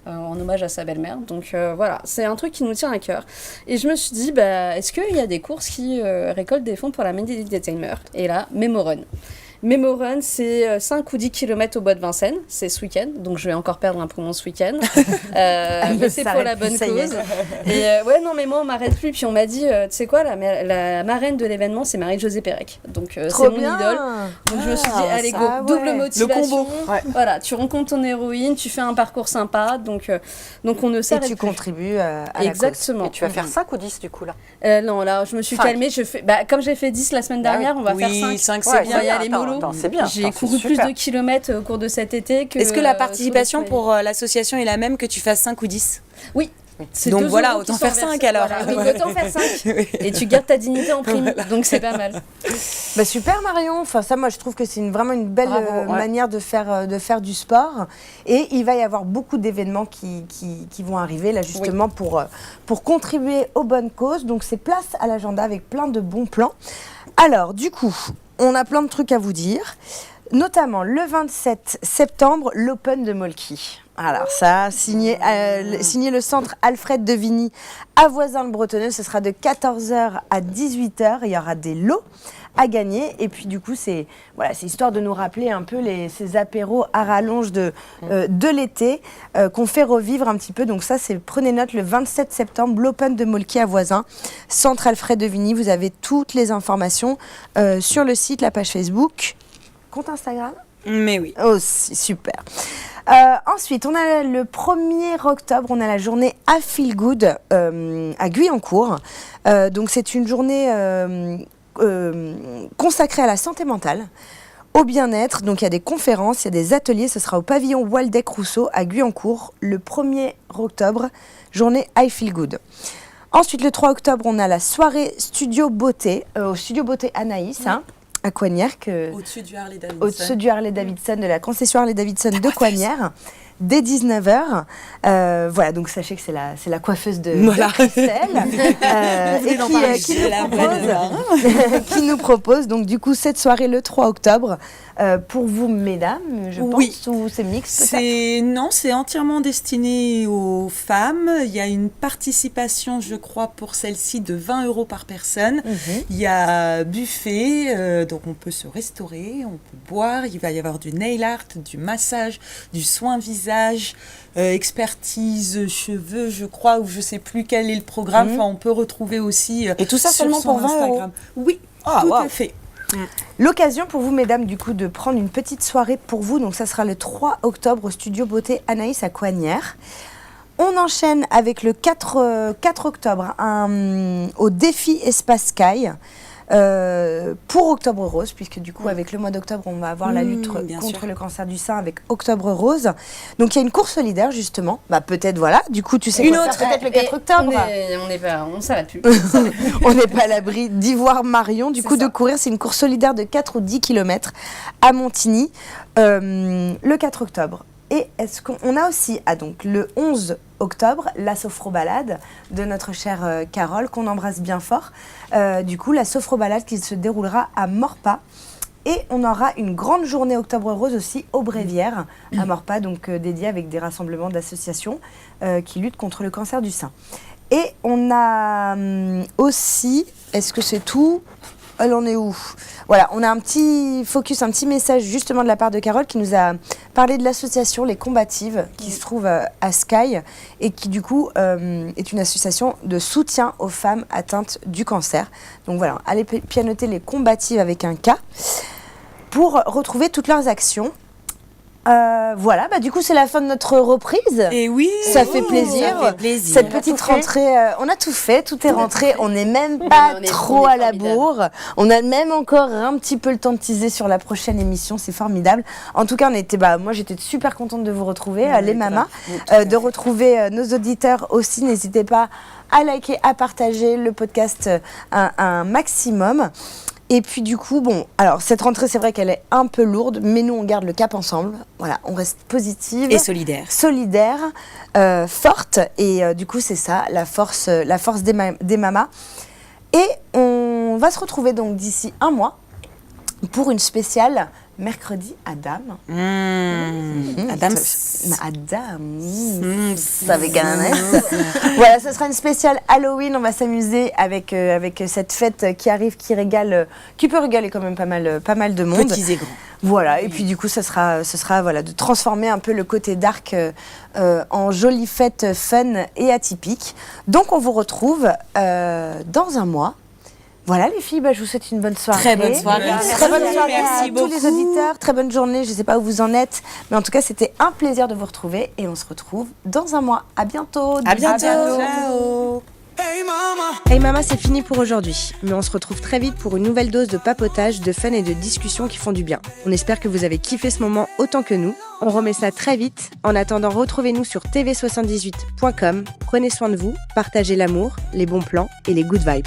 en hommage à sa belle-mère. Donc voilà, c'est un truc qui nous tient à cœur. Et je me suis dit, est-ce qu'il y a des courses qui récoltent des fonds pour la maladie d'Alzheimer? Et là, Memorun. Memorun, c'est 5 ou 10 km au bois de Vincennes, c'est ce week-end, donc je vais encore perdre un poumon ce week-end. Mais c'est pour la bonne cause. Et mais moi on m'arrête plus, puis on m'a dit, tu sais quoi, la marraine de l'événement, c'est Marie-Josée Pérec, donc c'est mon idole. Donc je me suis dit, allez go, double motivation. Le combo. Voilà, tu rencontres ton héroïne, tu fais un parcours sympa, donc on ne s'arrête plus. Et tu contribues à Exactement. Et tu vas faire 5 ou 10 du coup là Non, là je me suis calmée, comme j'ai fait 10 la semaine dernière, on va faire 5. C'est bien. C'est bien. J'ai couru plus de kilomètres au cours de cet été que... Est-ce que la participation pour l'association est la même que tu fasses 5 ou 10? Oui. Donc voilà, autant faire 5 alors. Voilà, donc autant faire 5. Et tu gardes ta dignité en prime. Voilà. Donc c'est pas mal. Super Marion. Enfin, ça, moi, je trouve que c'est vraiment une belle manière de faire du sport. Et il va y avoir beaucoup d'événements qui vont arriver là justement pour contribuer aux bonnes causes. Donc c'est place à l'agenda avec plein de bons plans. Alors, du coup, on a plein de trucs à vous dire, notamment le 27 septembre, l'Open de Molki. Alors ça, signé le centre Alfred de Vigny à Voisins-le-Bretonneux, ce sera de 14h à 18h, il y aura des lots à gagner. Et puis du coup, c'est histoire de nous rappeler un peu ces apéros à rallonge de l'été qu'on fait revivre un petit peu. Donc ça, prenez note, le 27 septembre, l'Open de Molki à Voisins, centre Alfred de Vigny. Vous avez toutes les informations sur le site, la page Facebook, compte Instagram. Mais oui. Aussi, super. Ensuite, on a le 1er octobre, on a la journée I Feel Good à Guyancourt. Donc c'est une journée consacrée à la santé mentale, au bien-être. Donc il y a des conférences, il y a des ateliers. Ce sera au pavillon Waldeck-Rousseau à Guyancourt le 1er octobre, journée I Feel Good. Ensuite, le 3 octobre, on a la soirée Studio Beauté, au Studio Beauté Anaïs, à Coignières. Au-dessus du Harley-Davidson. Au-dessus du Harley-Davidson, de la concession Harley-Davidson de Coignières. dès 19h. Voilà, donc sachez que c'est la coiffeuse de Christelle qui nous propose donc du coup cette soirée le 3 octobre pour vous mesdames, je pense, ou c'est mixte peut-être ? Non, c'est entièrement destiné aux femmes. Il y a une participation, je crois, pour celle-ci de 20 € par personne. Il y a buffet, donc on peut se restaurer, on peut boire. Il va y avoir du nail art, du massage, du soin visage, expertise cheveux, je crois, ou je sais plus quel est le programme. Enfin, on peut retrouver aussi. Et tout ça seulement pour 20 €. Oui, tout à fait. L'occasion pour vous, mesdames, du coup, de prendre une petite soirée pour vous. Donc, ça sera le 3 octobre au Studio Beauté Anaïs à Coignières. On enchaîne avec le 4 octobre au défi Espace Sky. Pour Octobre Rose, puisque du coup avec le mois d'octobre on va avoir la lutte contre le cancer du sein avec Octobre Rose. Donc il y a une course solidaire justement, peut-être voilà, du coup tu sais une quoi autre faire, peut-être le 4 octobre. On s'arrête plus. On n'est pas à l'abri d'y voir Marion, du coup de courir, c'est une course solidaire de 4 ou 10 km à Montigny le 4 octobre. Et est-ce qu'on a aussi, donc le 11 octobre, la sophrobalade de notre chère Carole, qu'on embrasse bien fort. Du coup, la sophrobalade qui se déroulera à Morpas. Et on aura une grande journée Octobre Rose aussi au Bréviaire, à Morpas, donc dédiée avec des rassemblements d'associations qui luttent contre le cancer du sein. Et on a aussi, est-ce que c'est tout ? Elle en est où ? Voilà, on a un petit focus, un petit message justement de la part de Carole qui nous a parlé de l'association Les Combatives qui se trouve à Sky et qui du coup est une association de soutien aux femmes atteintes du cancer. Donc voilà, allez pianoter Les Combatives avec un K pour retrouver toutes leurs actions. Voilà, du coup c'est la fin de notre reprise. Et oui, ça fait plaisir. Cette petite rentrée, on a tout fait, tout est rentré. On n'est même pas trop à la bourre. On a même encore un petit peu le temps de teaser sur la prochaine émission. C'est formidable. En tout cas, moi j'étais super contente de vous retrouver, les mamas, de retrouver nos auditeurs aussi. N'hésitez pas à liker, à partager le podcast un maximum. Et puis du coup, alors cette rentrée, c'est vrai qu'elle est un peu lourde, mais nous, on garde le cap ensemble. Voilà, on reste positive. Et solidaire. Solidaire, forte. Et du coup, c'est ça, la force des mamas. Et on va se retrouver donc d'ici un mois pour une spéciale mercredi Adam. Adam. Avec un S. Voilà, ce sera une spéciale Halloween. On va s'amuser avec cette fête qui arrive, qui peut régaler quand même pas mal de monde. Petits et grands. Voilà, et puis du coup, ce sera voilà, de transformer un peu le côté dark en jolie fête fun et atypique. Donc, on vous retrouve dans un mois. Voilà les filles, je vous souhaite une bonne soirée. Très bonne soirée. Très bonne soirée à tous les auditeurs. Très bonne journée. Je ne sais pas où vous en êtes, mais en tout cas, c'était un plaisir de vous retrouver et on se retrouve dans un mois. À bientôt. À bientôt. Ciao. Hey Mama, c'est fini pour aujourd'hui. Mais on se retrouve très vite pour une nouvelle dose de papotage, de fun et de discussions qui font du bien. On espère que vous avez kiffé ce moment autant que nous. On remet ça très vite. En attendant, retrouvez-nous sur tv78.com. Prenez soin de vous, partagez l'amour, les bons plans et les good vibes.